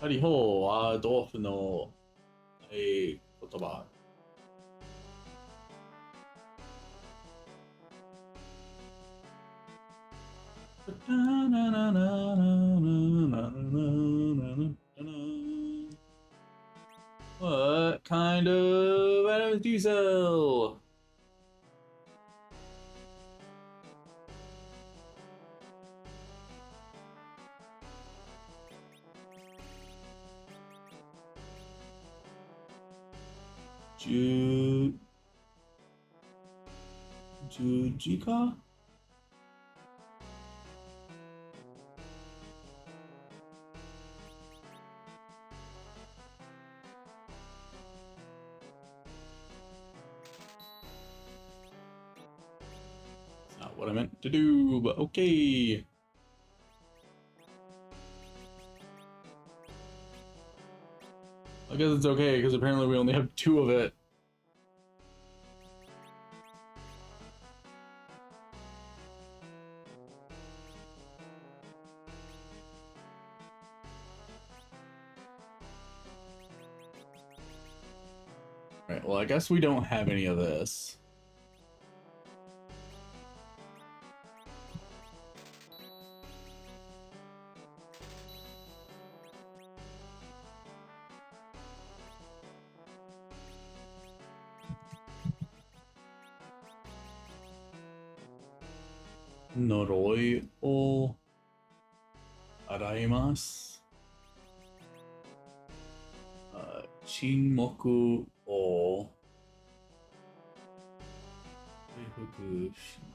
う。ありほうは豆腐の、言葉。What kind of items do you sell? Jujika? That's not what I meant to do, but okay. I guess it's okay, because apparently we only have 2 of it. Right, well, I guess we don't have any of this. Noroi o araimasu. Chinmoku o Reifuku shimasu.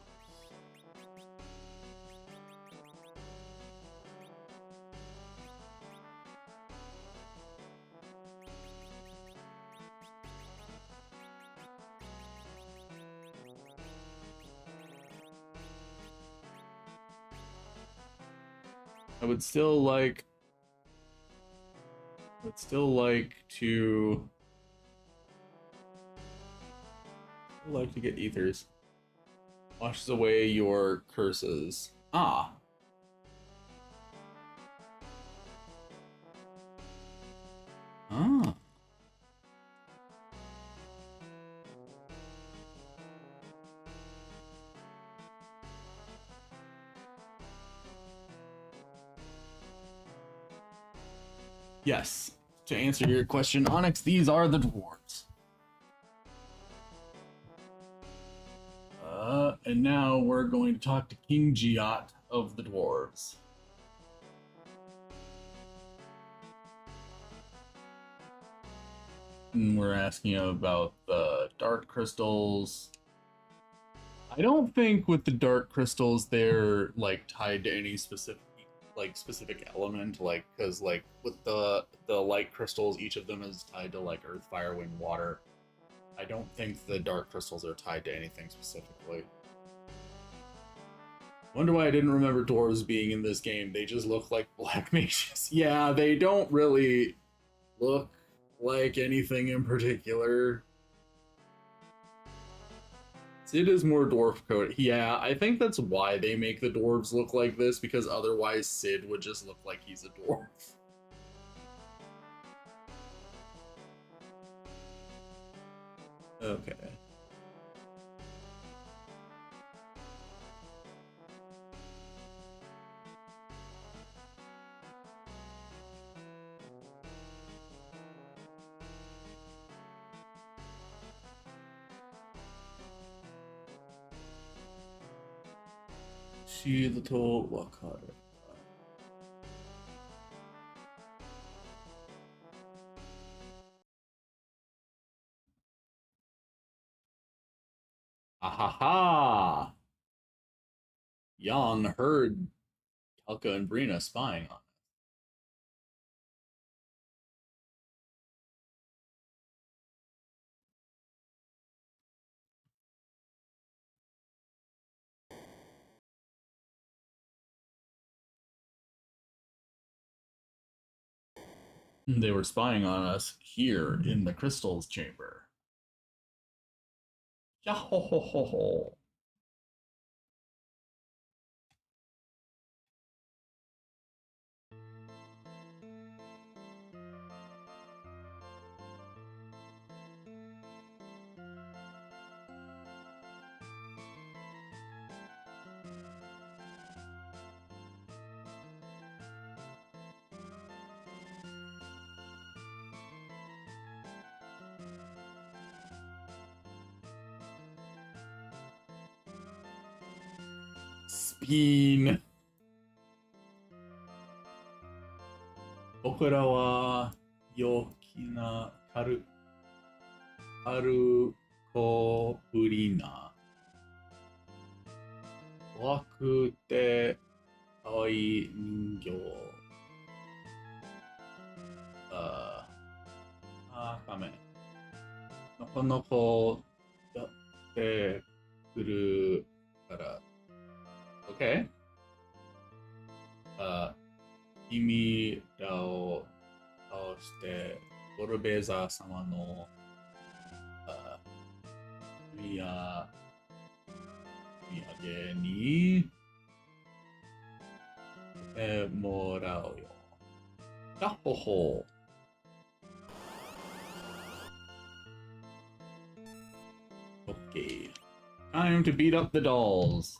I would still like to get ethers. Washes away your curses. Ah. Ah. Yes. To answer your question, Onyx, these are the dwarves. And now we're going to talk to King Giat of the dwarves. And we're asking about the dark crystals. I don't think with the dark crystals they're like tied to any specific element, like because like with the light crystals, each of them is tied to like earth, fire, wind, water. I don't think the dark crystals are tied to anything specifically. Wonder why I didn't remember dwarves being in this game. They just look like black mages. Yeah, they don't really look like anything in particular. Sid is more dwarf code. Yeah, I think that's why they make the dwarves look like this, because otherwise Sid would just look like he's a dwarf. Okay. Shield to wakaru. Ahaha! Jan heard Kalka and Brina spying on us. They were spying on us here in the crystals chamber. Yahohoho. Speen. 僕らは陽気なカルコブリナ。怖くて可愛い人形。ダメ。なかなかやってくるから。OK? 君らを倒してゴルベーザー様の土産にしてもらうよ。やっほほ。Okay. Time to beat up the dolls.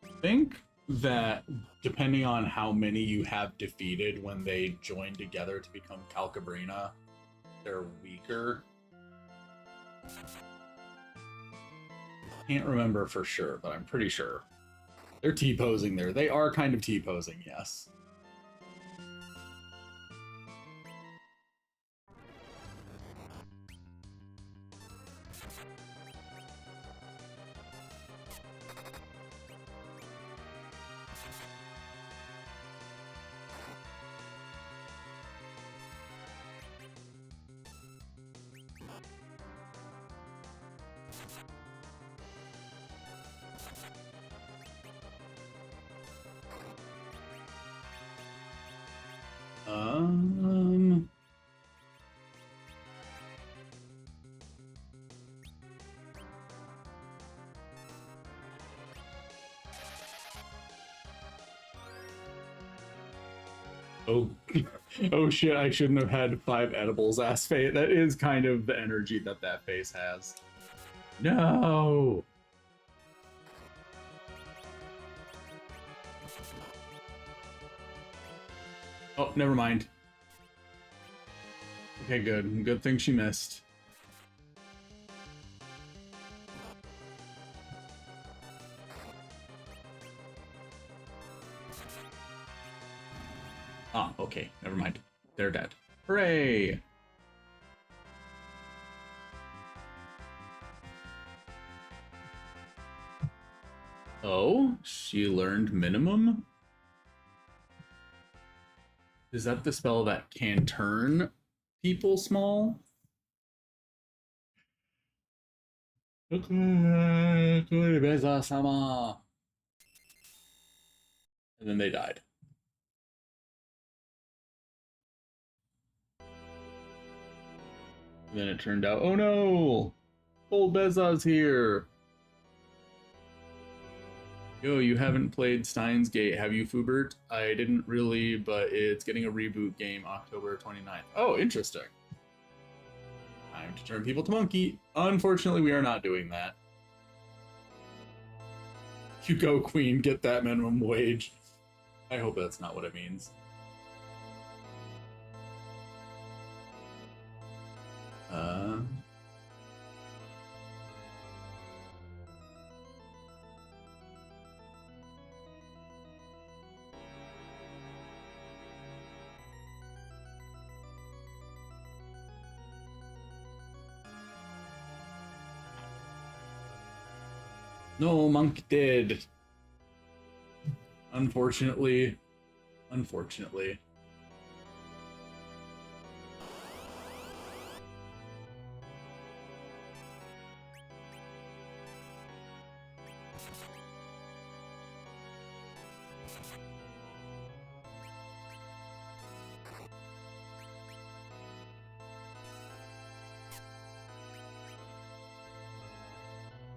I think that depending on how many you have defeated when they join together to become Calcabrina, they're weaker. Can't remember for sure, but I'm pretty sure. They're T-posing there. They are kind of T-posing, yes. Oh, oh shit, I shouldn't have had 5 edibles, ass face. That is kind of the energy that that face has. No! Oh, never mind. Okay, good. Good thing she missed. Ah, okay. Never mind. They're dead. Hooray! Oh, she learned minimum? Is that the spell that can turn people small? And then they died. And then it turned out, oh no! Old Beza's here! Yo, you haven't played Steins Gate, have you, Fubert? I didn't really, but it's getting a reboot game October 29th. Oh, interesting. Time to turn people to monkey. Unfortunately, we are not doing that. You go, Queen, get that minimum wage. I hope that's not what it means. No, Monk did. Unfortunately. Unfortunately.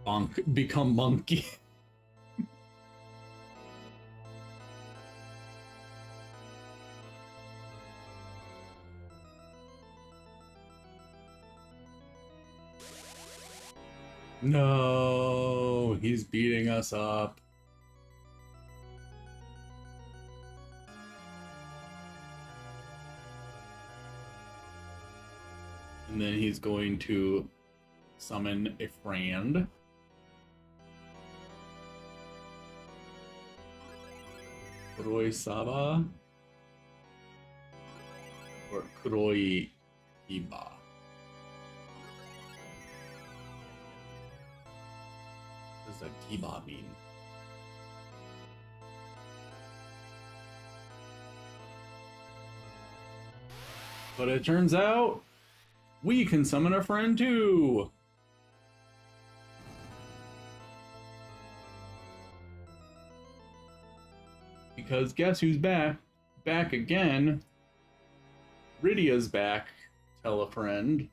Bonk, become monkey. No, he's beating us up. And then he's going to summon a friend. Kuroi Saba or Kuroi Iba. What does that Kiba mean? But it turns out we can summon a friend too. Because guess who's back? Back again. Rydia's back. Tell a friend.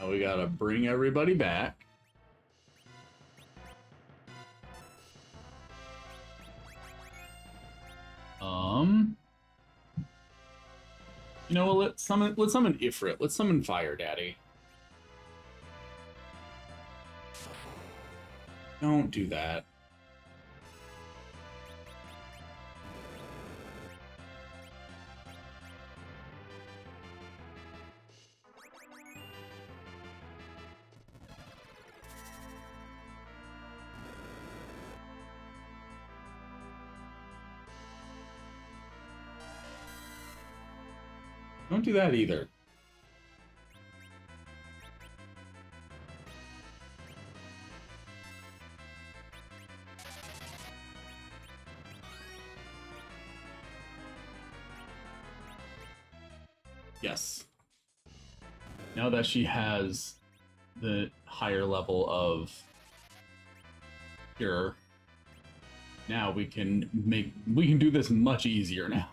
Now we gotta bring everybody back. You know, let's summon Ifrit. Let's summon Fire Daddy. Don't do that. Don't do that either. Yes. Now that she has the higher level of cure, now we can do this much easier now.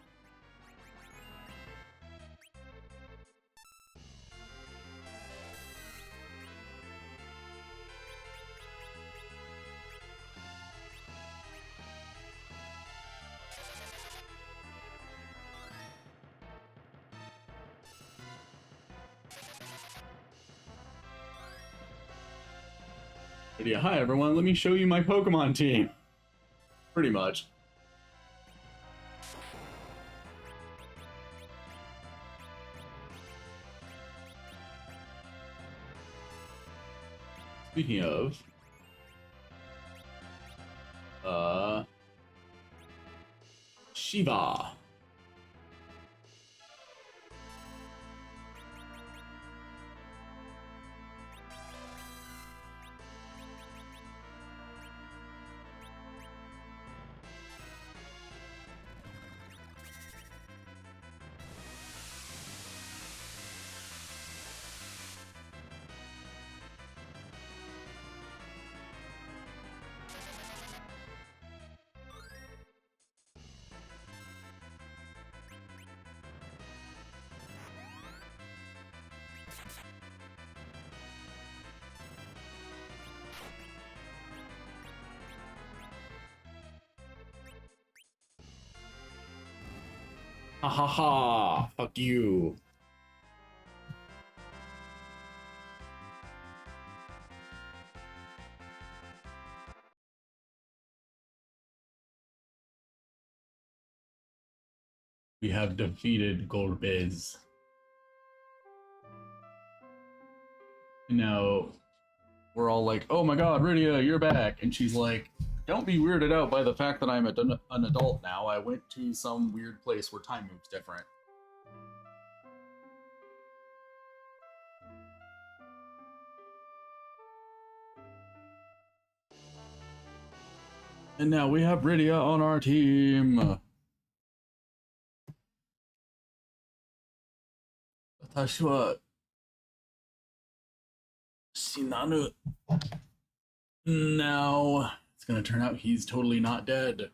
But yeah, hi everyone, let me show you my Pokemon team. Pretty much. Speaking of, Shiva. Ha ha ha! Fuck you. We have defeated Golbez. Now, we're all like, oh my god, Rydia, you're back. And she's like, don't be weirded out by the fact that I'm an adult now. I went to some weird place where time moves different. And now we have Rydia on our team. 私は死なぬ. No, it's gonna turn out he's totally not dead.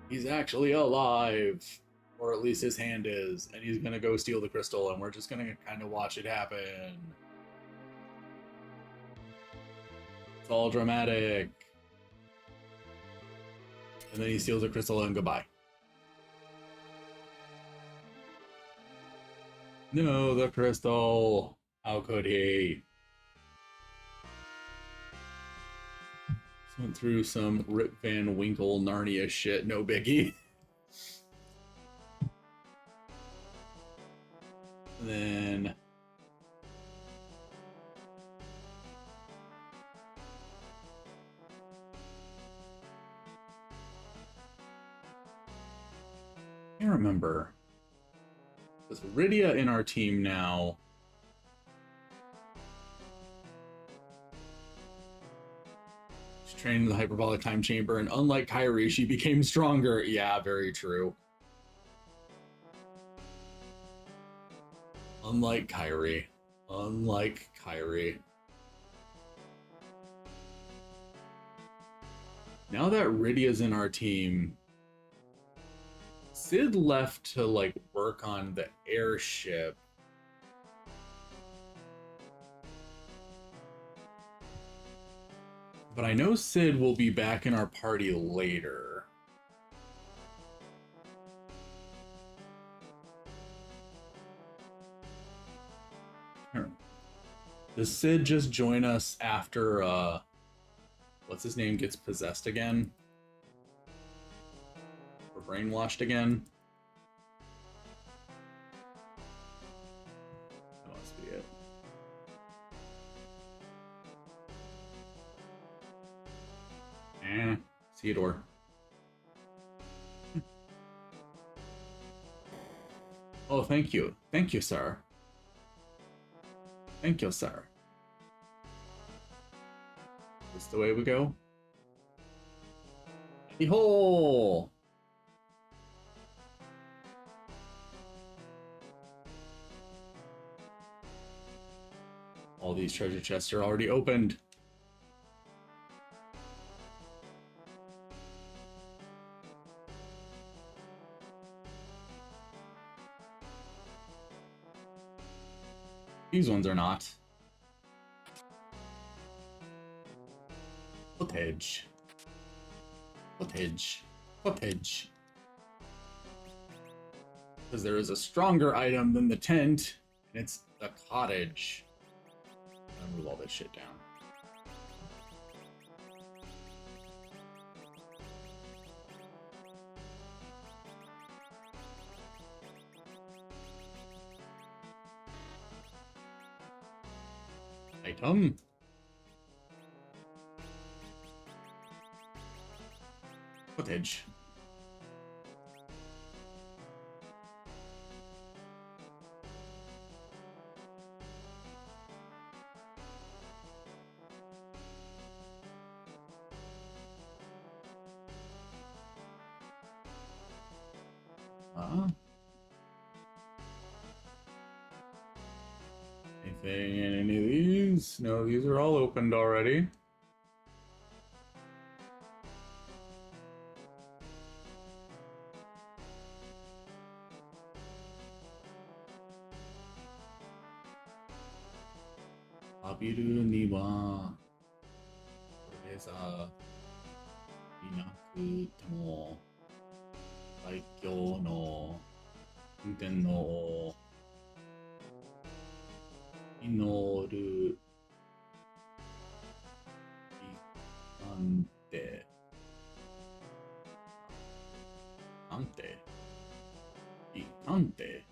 He's actually alive. Or at least his hand is. And he's gonna go steal the crystal, and we're just gonna kind of watch it happen. It's all dramatic. And then he steals the crystal and goodbye. No, the crystal. How could he? Just went through some Rip Van Winkle Narnia shit. No biggie. And then I can't remember. With Rydia in our team now. She trained in the hyperbolic time chamber, and unlike Kyrie, she became stronger. Yeah, very true. Unlike Kyrie. Unlike Kyrie. Now that Rydia's in our team, Sid left to like work on the airship. But I know Sid will be back in our party later. Does Sid just join us after what's his name gets possessed again? Or brainwashed again? That must be it. Theodore. Oh, thank you. Thank you, sir. Thank you, sir. Is this the way we go? Hole! All these treasure chests are already opened. These ones are not. Footage. Footage. Footage. Because there is a stronger item than the tent, and it's the cottage. I'm gonna move all this shit down. Item. Footage. Anything in any of these? No, these are all opened already. Rahbiel にはこれさいなくても最強の運転の祈るなんていかんて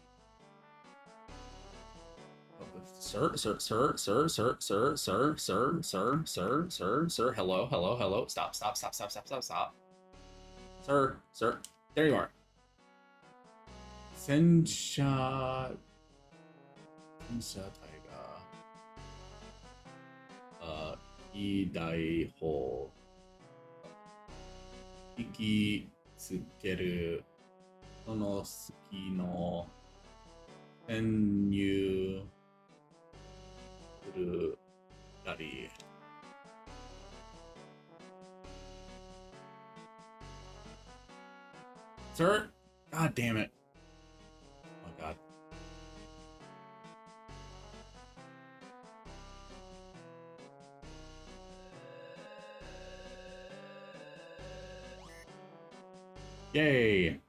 Sir, sir, sir, sir, sir, sir, sir, sir, sir, sir, sir, sir, hello, hello, hello, stop, stop, stop, stop, stop, stop, stop. Sir, sir, there you are. 戦車隊が、い大砲、引きつける、その隙の潜入するたり、Sir? God damn it. Oh god. Yay.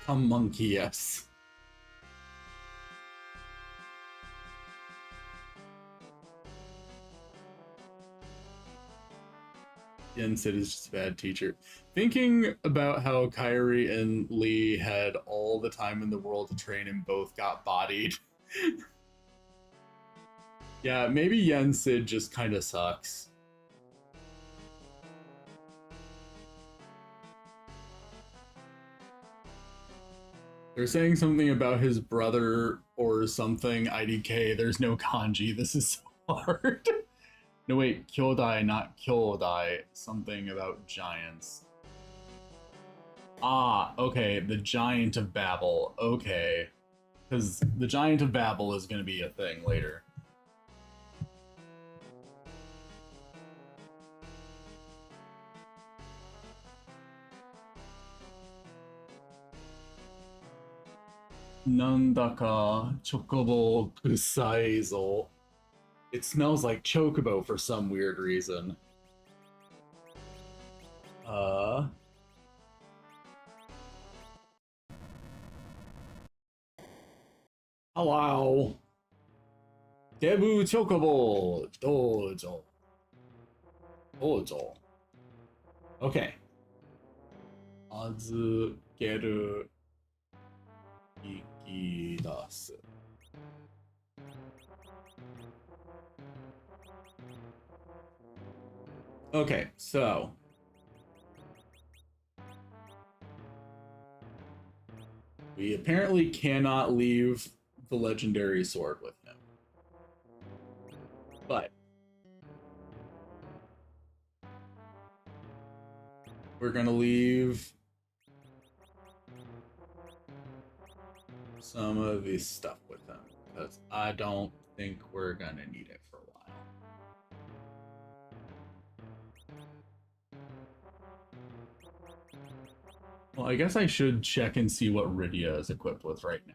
Become monkey, yes. Yen said is just a bad teacher. Thinking about how Kyrie and Lee had all the time in the world to train and both got bodied. Yeah, maybe Yen Sid just kind of sucks. They're saying something about his brother or something. IDK, there's no kanji. This is so hard. No, wait, Kyodai, not Kyodai. Something about giants. Ah, okay, the Giant of Babel. Okay. Because the Giant of Babel is going to be a thing later. Nandaka chocobo kusai zo. It smells like chocobo for some weird reason. Hello. Debu chocobo dojo. Dojo. Okay. Azukeru ikidasu. Okay, so we apparently cannot leave the legendary sword with him. But we're gonna leave some of this stuff with him because I don't think we're gonna need it for a while. Well, I guess I should check and see what Rydia is equipped with right now.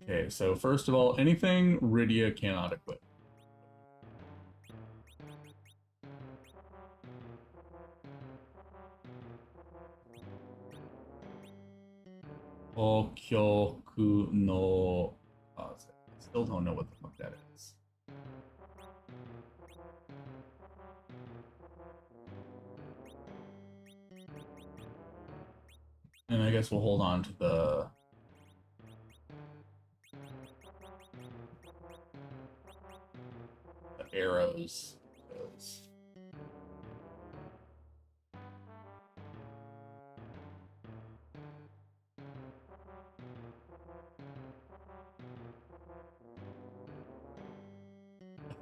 Okay, so first of all, anything Rydia cannot equip. Okyoku no Pause it. I still don't know what the fuck that is. And I guess we'll hold on to the arrows.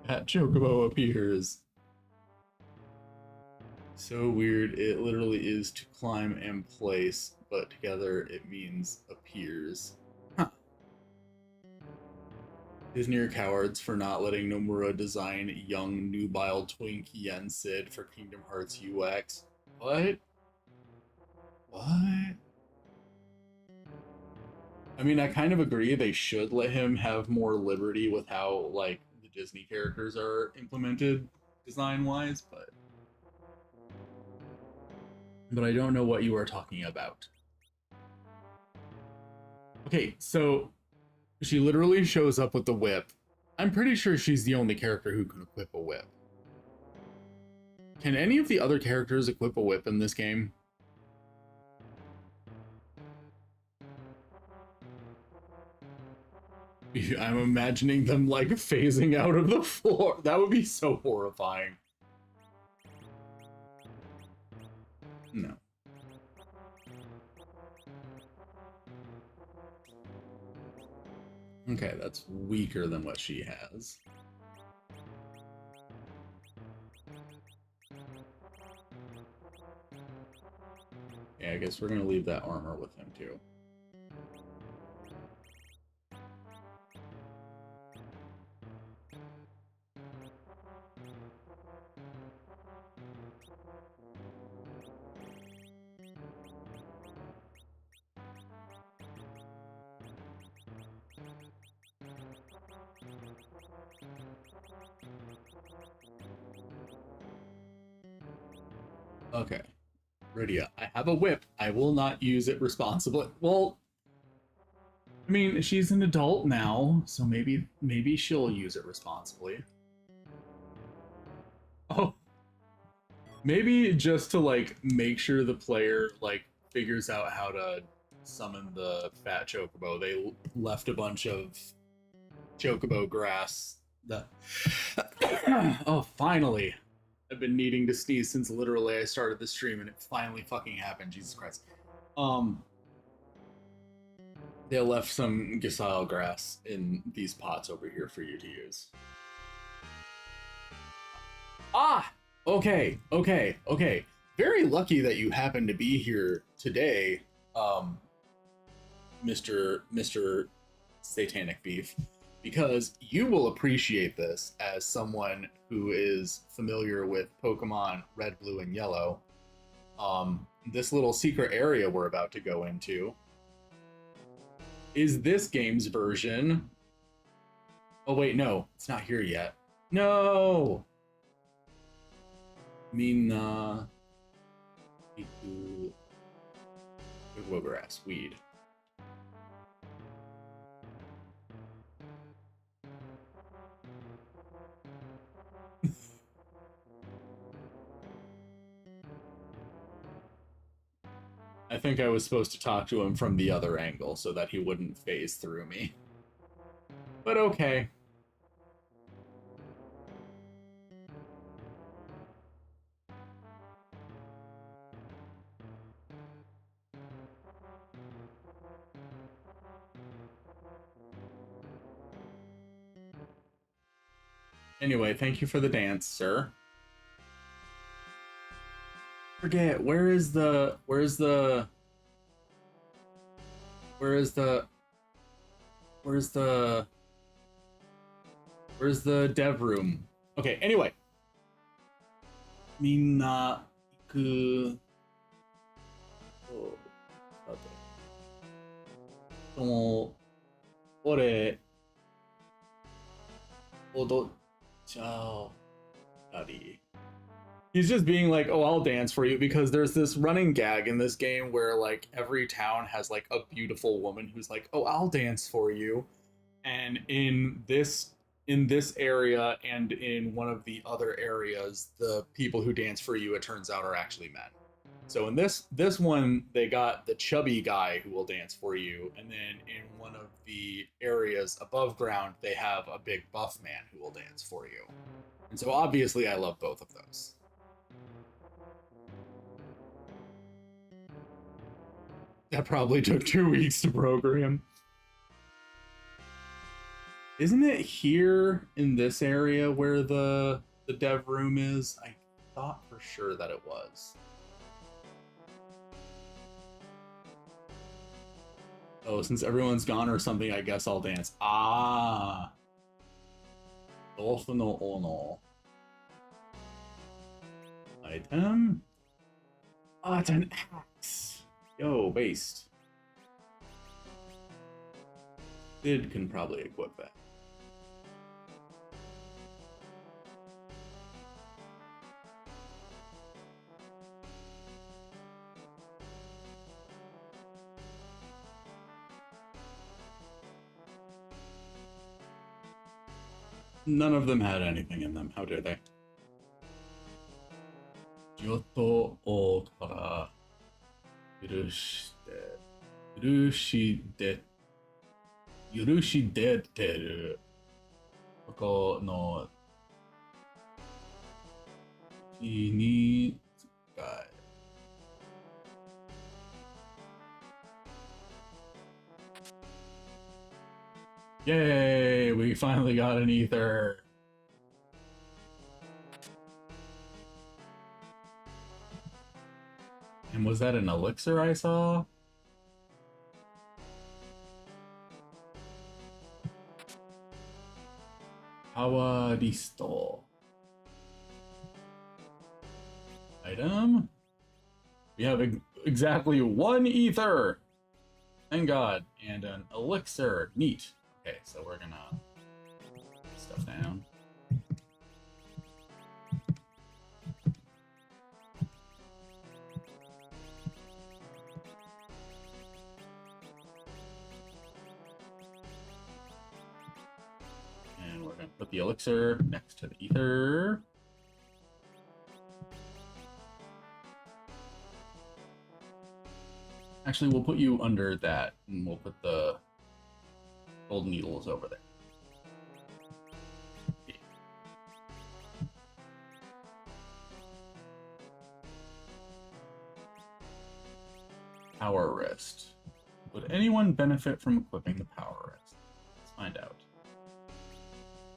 That chocobo appears. So weird. It literally is to climb and place, but together it means appears. Huh. Disney are cowards for not letting Nomura design young nubile twink Yen Sid for Kingdom Hearts UX. What? What? I mean, I kind of agree they should let him have more liberty with how, like, the Disney characters are implemented design-wise, but I don't know what you are talking about. Okay, so she literally shows up with the whip. I'm pretty sure she's the only character who can equip a whip. Can any of the other characters equip a whip in this game? I'm imagining them like phasing out of the floor. That would be so horrifying. No. Okay, that's weaker than what she has. Yeah, I guess we're gonna leave that armor with him too. Okay. Rydia, I have a whip. I will not use it responsibly. Well, I mean, she's an adult now, so maybe she'll use it responsibly. Oh. Maybe just to, like, make sure the player, like, figures out how to summon the fat chocobo. They left a bunch of chocobo grass that... Oh, finally! I've been needing to sneeze since literally I started the stream and it finally fucking happened, Jesus Christ. They left some Gisile grass in these pots over here for you to use. Ah! Okay. Very lucky that you happen to be here today, Mr. Satanic Beef, because you will appreciate this as someone who is familiar with Pokemon Red, Blue, and Yellow. This little secret area we're about to go into is this game's version. Oh wait, no, it's not here yet. No! Mina Iku grass weed. I think I was supposed to talk to him from the other angle so that he wouldn't phase through me. But okay. Anyway, thank you for the dance, sir. Forget, where's the dev room? Okay, anyway. Mina iku ore odotchao ari. He's just being like, oh, I'll dance for you, because there's this running gag in this game where, like, every town has, like, a beautiful woman who's like, oh, I'll dance for you. And and in this area and in one of the other areas, the people who dance for you, it turns out, are actually men. So in this one, they got the chubby guy who will dance for you, and then in one of the areas above ground, they have a big buff man who will dance for you. And so obviously, I love both of those. That probably took 2 weeks to program. Isn't it here in this area where the dev room is? I thought for sure that it was. Oh, since everyone's gone or something, I guess I'll dance. Ah. Dolph no Ono. Item? Ah, it's an axe. Yo, waste. Sid can probably equip that. None of them had anything in them. How dare they? Kyoto o kara yurushideteru koko no ichi ni tsukai. Yay, we finally got an ether. And was that an elixir I saw? Hawaristo. Item? We have exactly one ether! Thank God. And an elixir. Neat. Okay, so we're gonna put stuff down. And we're gonna put the elixir next to the ether. Actually, we'll put you under that, and we'll put the gold needles over there. Okay. Power wrist. Would anyone benefit from equipping the power wrist? Let's find out.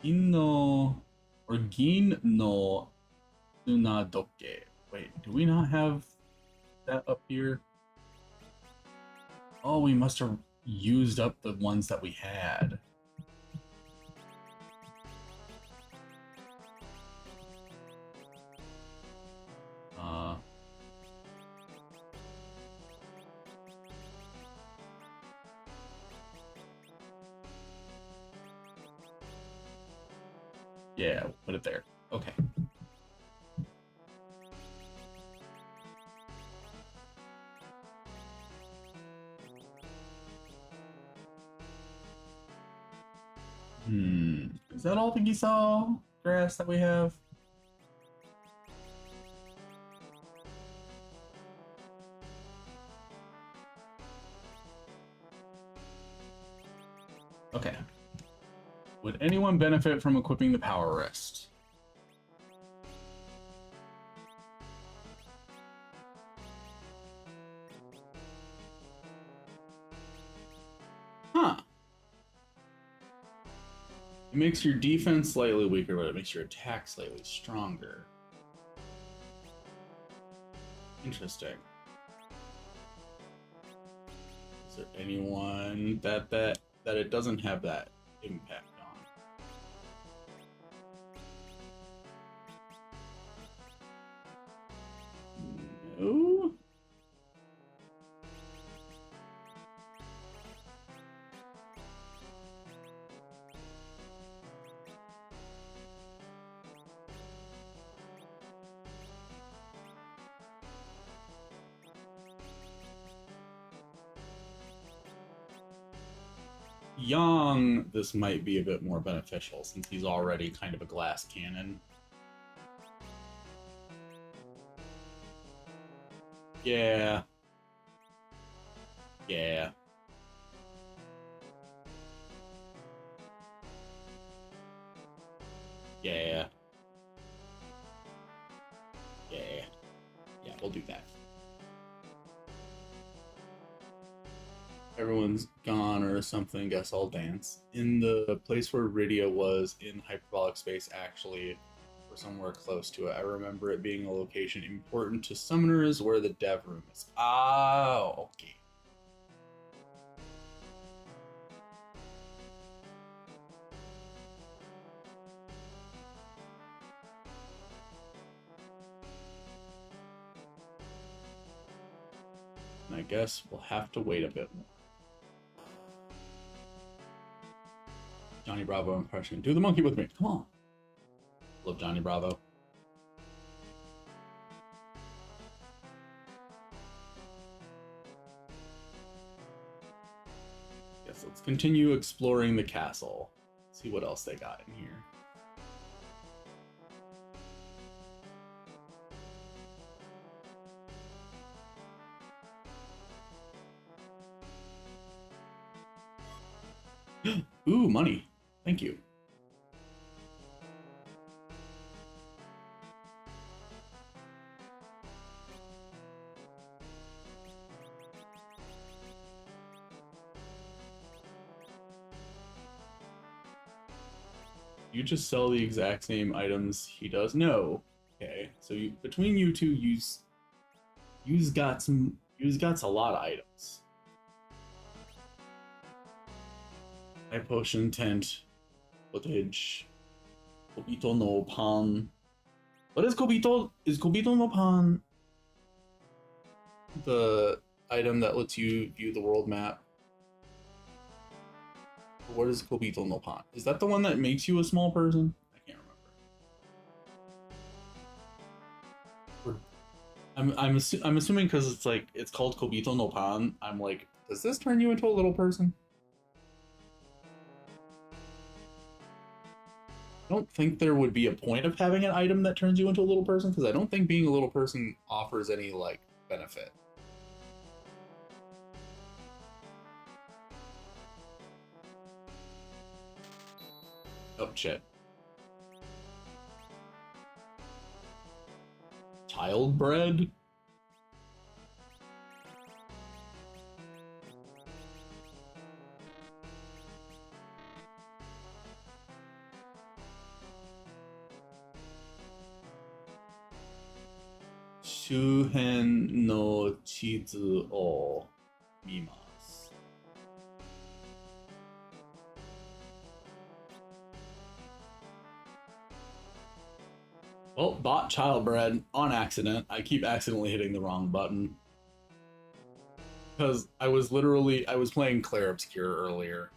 Gin no Tsunadoke. Wait, do we not have that up here? Oh, we must have used up the ones that we had. Yeah, put it there. Okay. Is that all the Gisal grass that we have? Okay. Would anyone benefit from equipping the power wrist? Huh. It makes your defense slightly weaker, but it makes your attack slightly stronger. Interesting. Is there anyone that it doesn't have that impact on? No? young, this might be a bit more beneficial since he's already kind of a glass cannon. Yeah. Yeah. Yeah. Yeah. Yeah, we'll do that. Everyone's gone or something, guess I'll dance. In the place where Rydia was in hyperbolic space, actually, or somewhere close to it. I remember it being a location important to summoners where the dev room is. Ah, okay. And I guess we'll have to wait a bit more. Johnny Bravo impression. Do the monkey with me. Come on. Love Johnny Bravo. Yes, let's continue exploring the castle. See what else they got in here. Ooh, money. Thank you. You just sell the exact same items he does? No. Okay, so between you two, you've got a lot of items. High potion, tent, footage, Kobito no Pan. What is Kobito? Is Kobito no Pan the item that lets you view the world map? Or what is Kobito no Pan? Is that the one that makes you a small person? I can't remember. I'm assuming because it's called Kobito no Pan. I'm like, does this turn you into a little person? I don't think there would be a point of having an item that turns you into a little person because I don't think being a little person offers any like benefit. Oh shit. Childbred? Shuhen no chizu o mimasu. Well, bought childbred on accident. I keep accidentally hitting the wrong button. Because I was playing Claire Obscure earlier.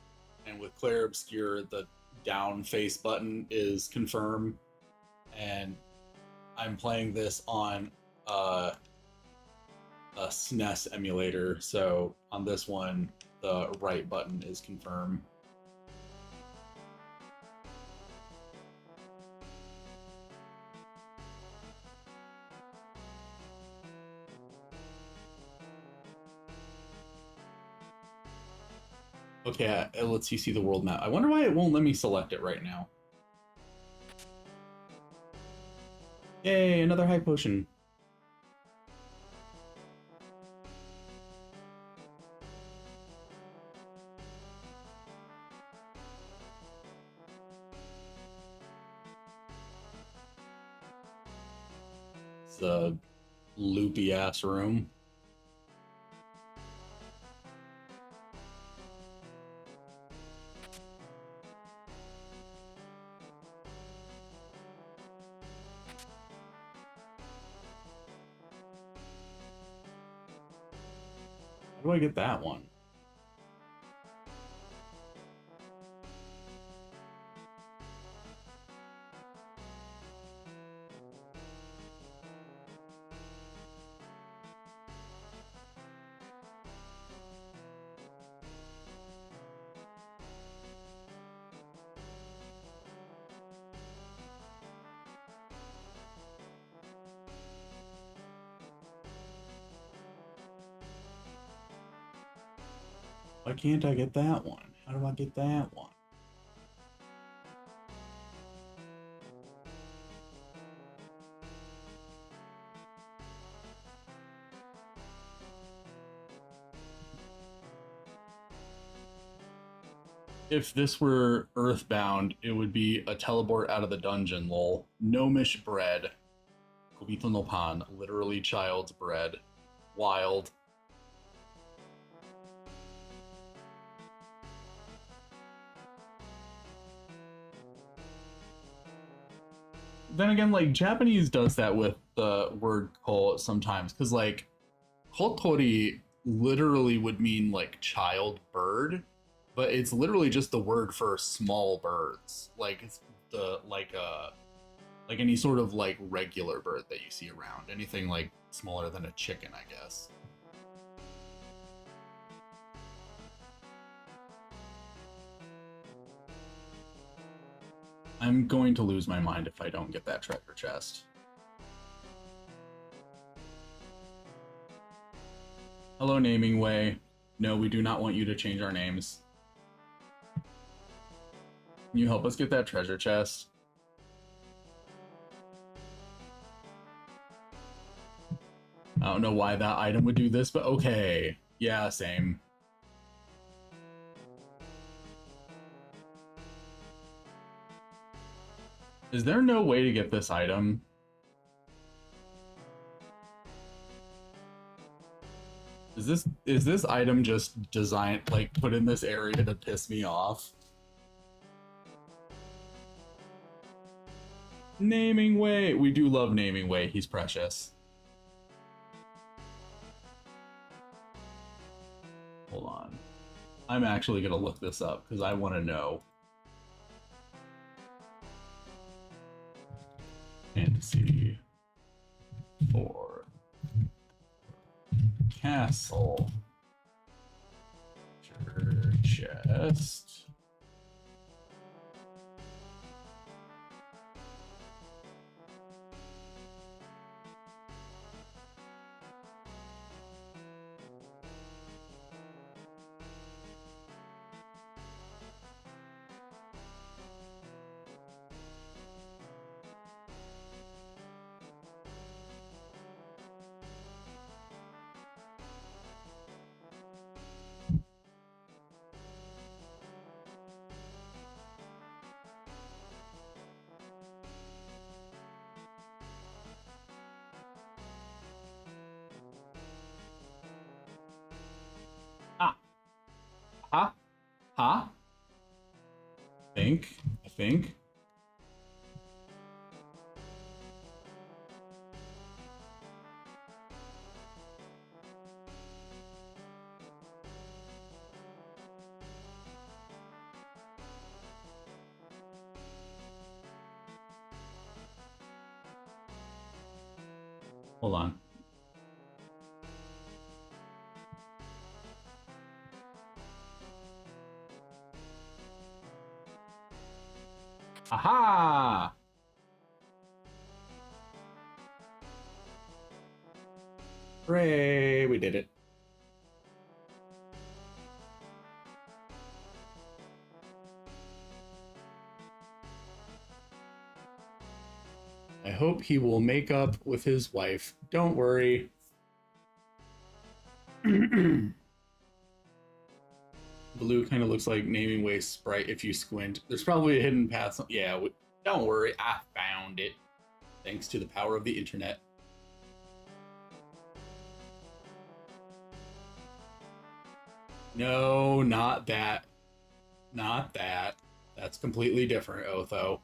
And with Claire Obscure, the down face button is confirm. And I'm playing this on a SNES emulator, so on this one, the right button is confirm. Okay, let's see the world map. I wonder why it won't let me select it right now. Yay, another high potion. It's a loopy ass room. How do I get that one? Why can't I get that one? How do I get that one? If this were Earthbound, it would be a teleport out of the dungeon, lol. Gnomish bread. Kobito no pan, literally child's bread. Wild. Then again, like, Japanese does that with the word ko sometimes, because, like, kotori literally would mean, like, child bird, but it's literally just the word for small birds. Like, it's the, like any sort of, like, regular bird that you see around. Anything, like, smaller than a chicken, I guess. I'm going to lose my mind if I don't get that treasure chest. Hello, Naming Way. No, we do not want you to change our names. Can you help us get that treasure chest? I don't know why that item would do this, but okay. Yeah, same. Is there no way to get this item? Is this item just designed, like, put in this area to piss me off? Naming Way. We do love Naming Way. He's precious. Hold on. I'm actually going to look this up because I want to know. Fantasy 4 Castle chest. Ah. Huh? Huh? I think. Hold on. Aha! Hooray, we did it. I hope he will make up with his wife. Don't worry. Blue kind of looks like Naming Way sprite if you squint. There's probably a hidden path. Yeah, don't worry. I found it. Thanks to the power of the internet. No, not that. Not that. That's completely different, Otho.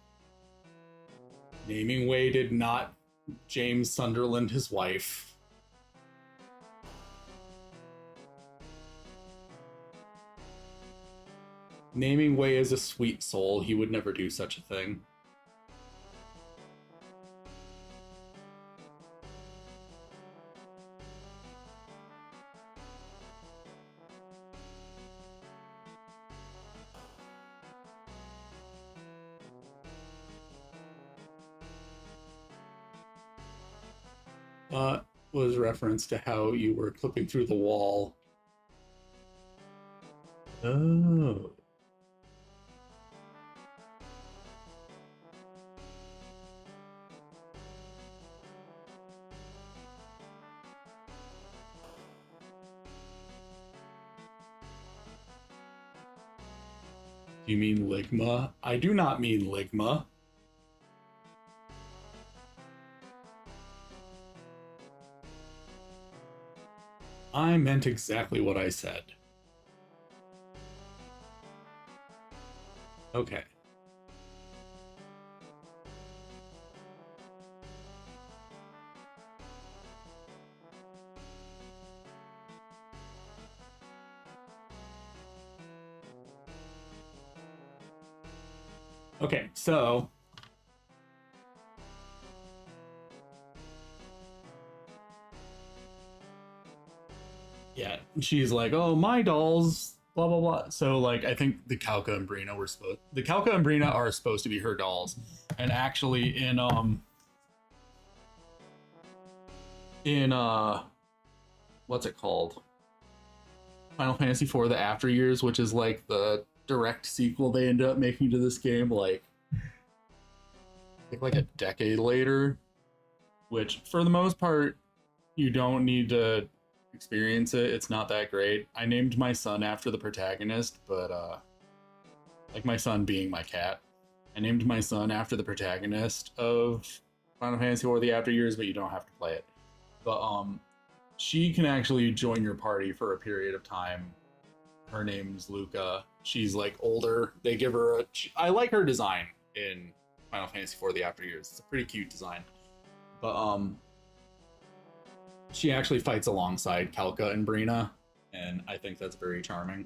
Naming Way did not James Sunderland his wife. Naming Way is a sweet soul. He would never do such a thing. Was reference to how you were clipping through the wall. Oh. Do you mean Ligma? I do not mean Ligma. I meant exactly what I said. Okay. Okay, so yeah, she's like, "Oh, my dolls, blah blah blah." So like, I think the Calca and Brina were supposed. The Calca and Brina are supposed to be her dolls, and actually in what's it called? Final Fantasy IV: The After Years, which is like the direct sequel they ended up making to this game, like I think like a decade later. Which, for the most part, you don't need to experience it. It's not that great. I named my son after the protagonist, but like my son being my cat. I named my son after the protagonist of Final Fantasy or the After Years, but you don't have to play it. But she can actually join your party for a period of time. Her name's Luca. She's like older. They give her a. I like her design in Final Fantasy IV: The After Years. It's a pretty cute design. But she actually fights alongside Calca and Brina, and I think that's very charming.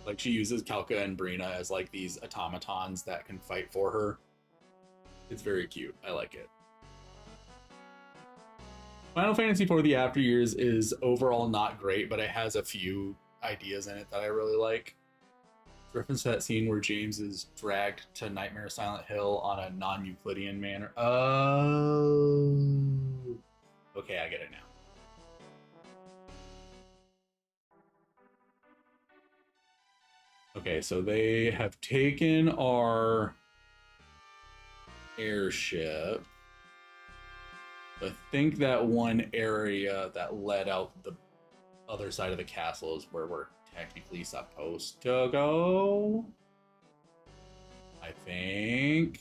Like she uses Calca and Brina as like these automatons that can fight for her. It's very cute. I like it. Final Fantasy IV: The After Years is overall not great, but it has a few ideas in it that I really like. Reference to that scene where James is dragged to Nightmare Silent Hill on a non-Euclidean manner. Oh, okay, I get it now. Okay, so they have taken our airship. I think that one area that led out the other side of the castle is where we're technically supposed to go. I think.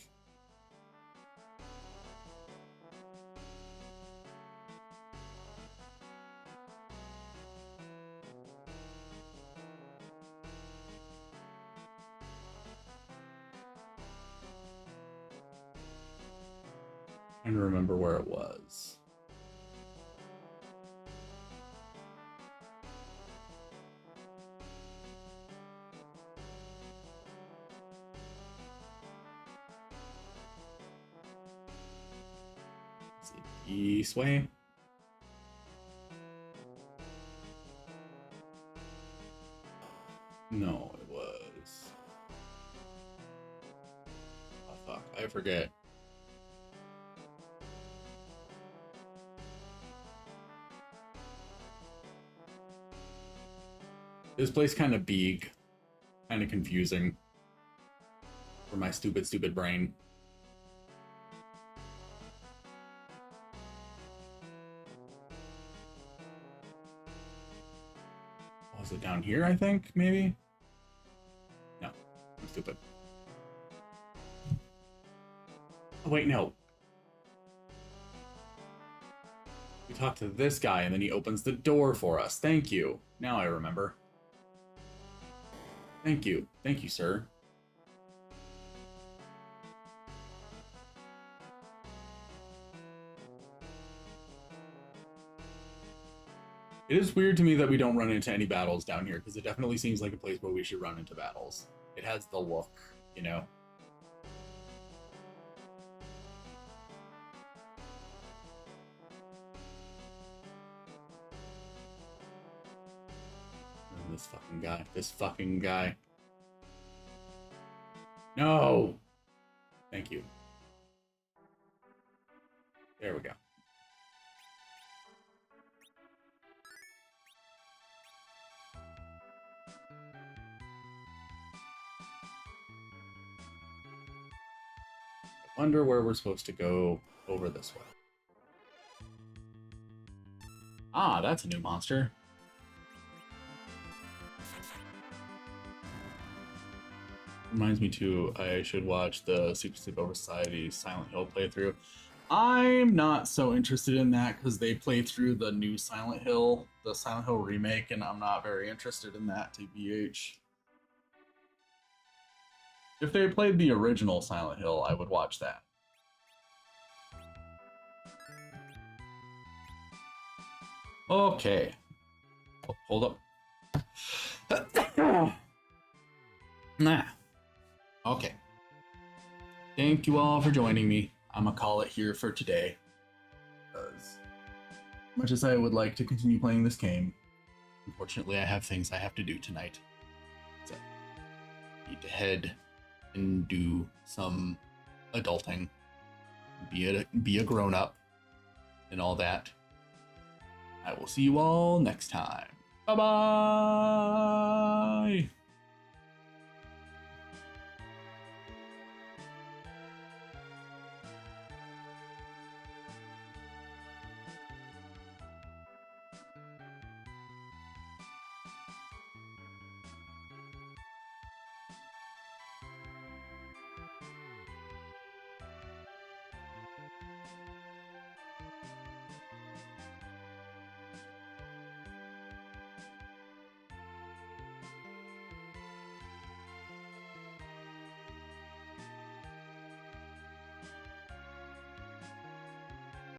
Trying to remember where it was. Is it east way? No, it was. Oh fuck, I forget. This place kind of big, kind of confusing for my stupid brain. Was it down here, I think, maybe? No, I'm stupid. Oh, wait, no. We talked to this guy, and then he opens the door for us. Thank you. Now I remember. Thank you. Thank you, sir. It is weird to me that we don't run into any battles down here, because it definitely seems like a place where we should run into battles. It has the look, you know? Oh, this fucking guy. This fucking guy. No! Thank you. There we go. Wonder where we're supposed to go over this way. Ah, that's a new monster. Reminds me too, I should watch the Secret Sleepover Society Silent Hill playthrough. I'm not so interested in that because they play through the new Silent Hill, the Silent Hill remake, and I'm not very interested in that, TBH. If they played the original Silent Hill, I would watch that. Okay. Oh, hold up. Nah. Okay. Thank you all for joining me. I'm gonna call it here for today. As much as I would like to continue playing this game, unfortunately I have things I have to do tonight. So I need to head and do some adulting. Be a grown-up and all that. I will see you all next time. Bye-bye!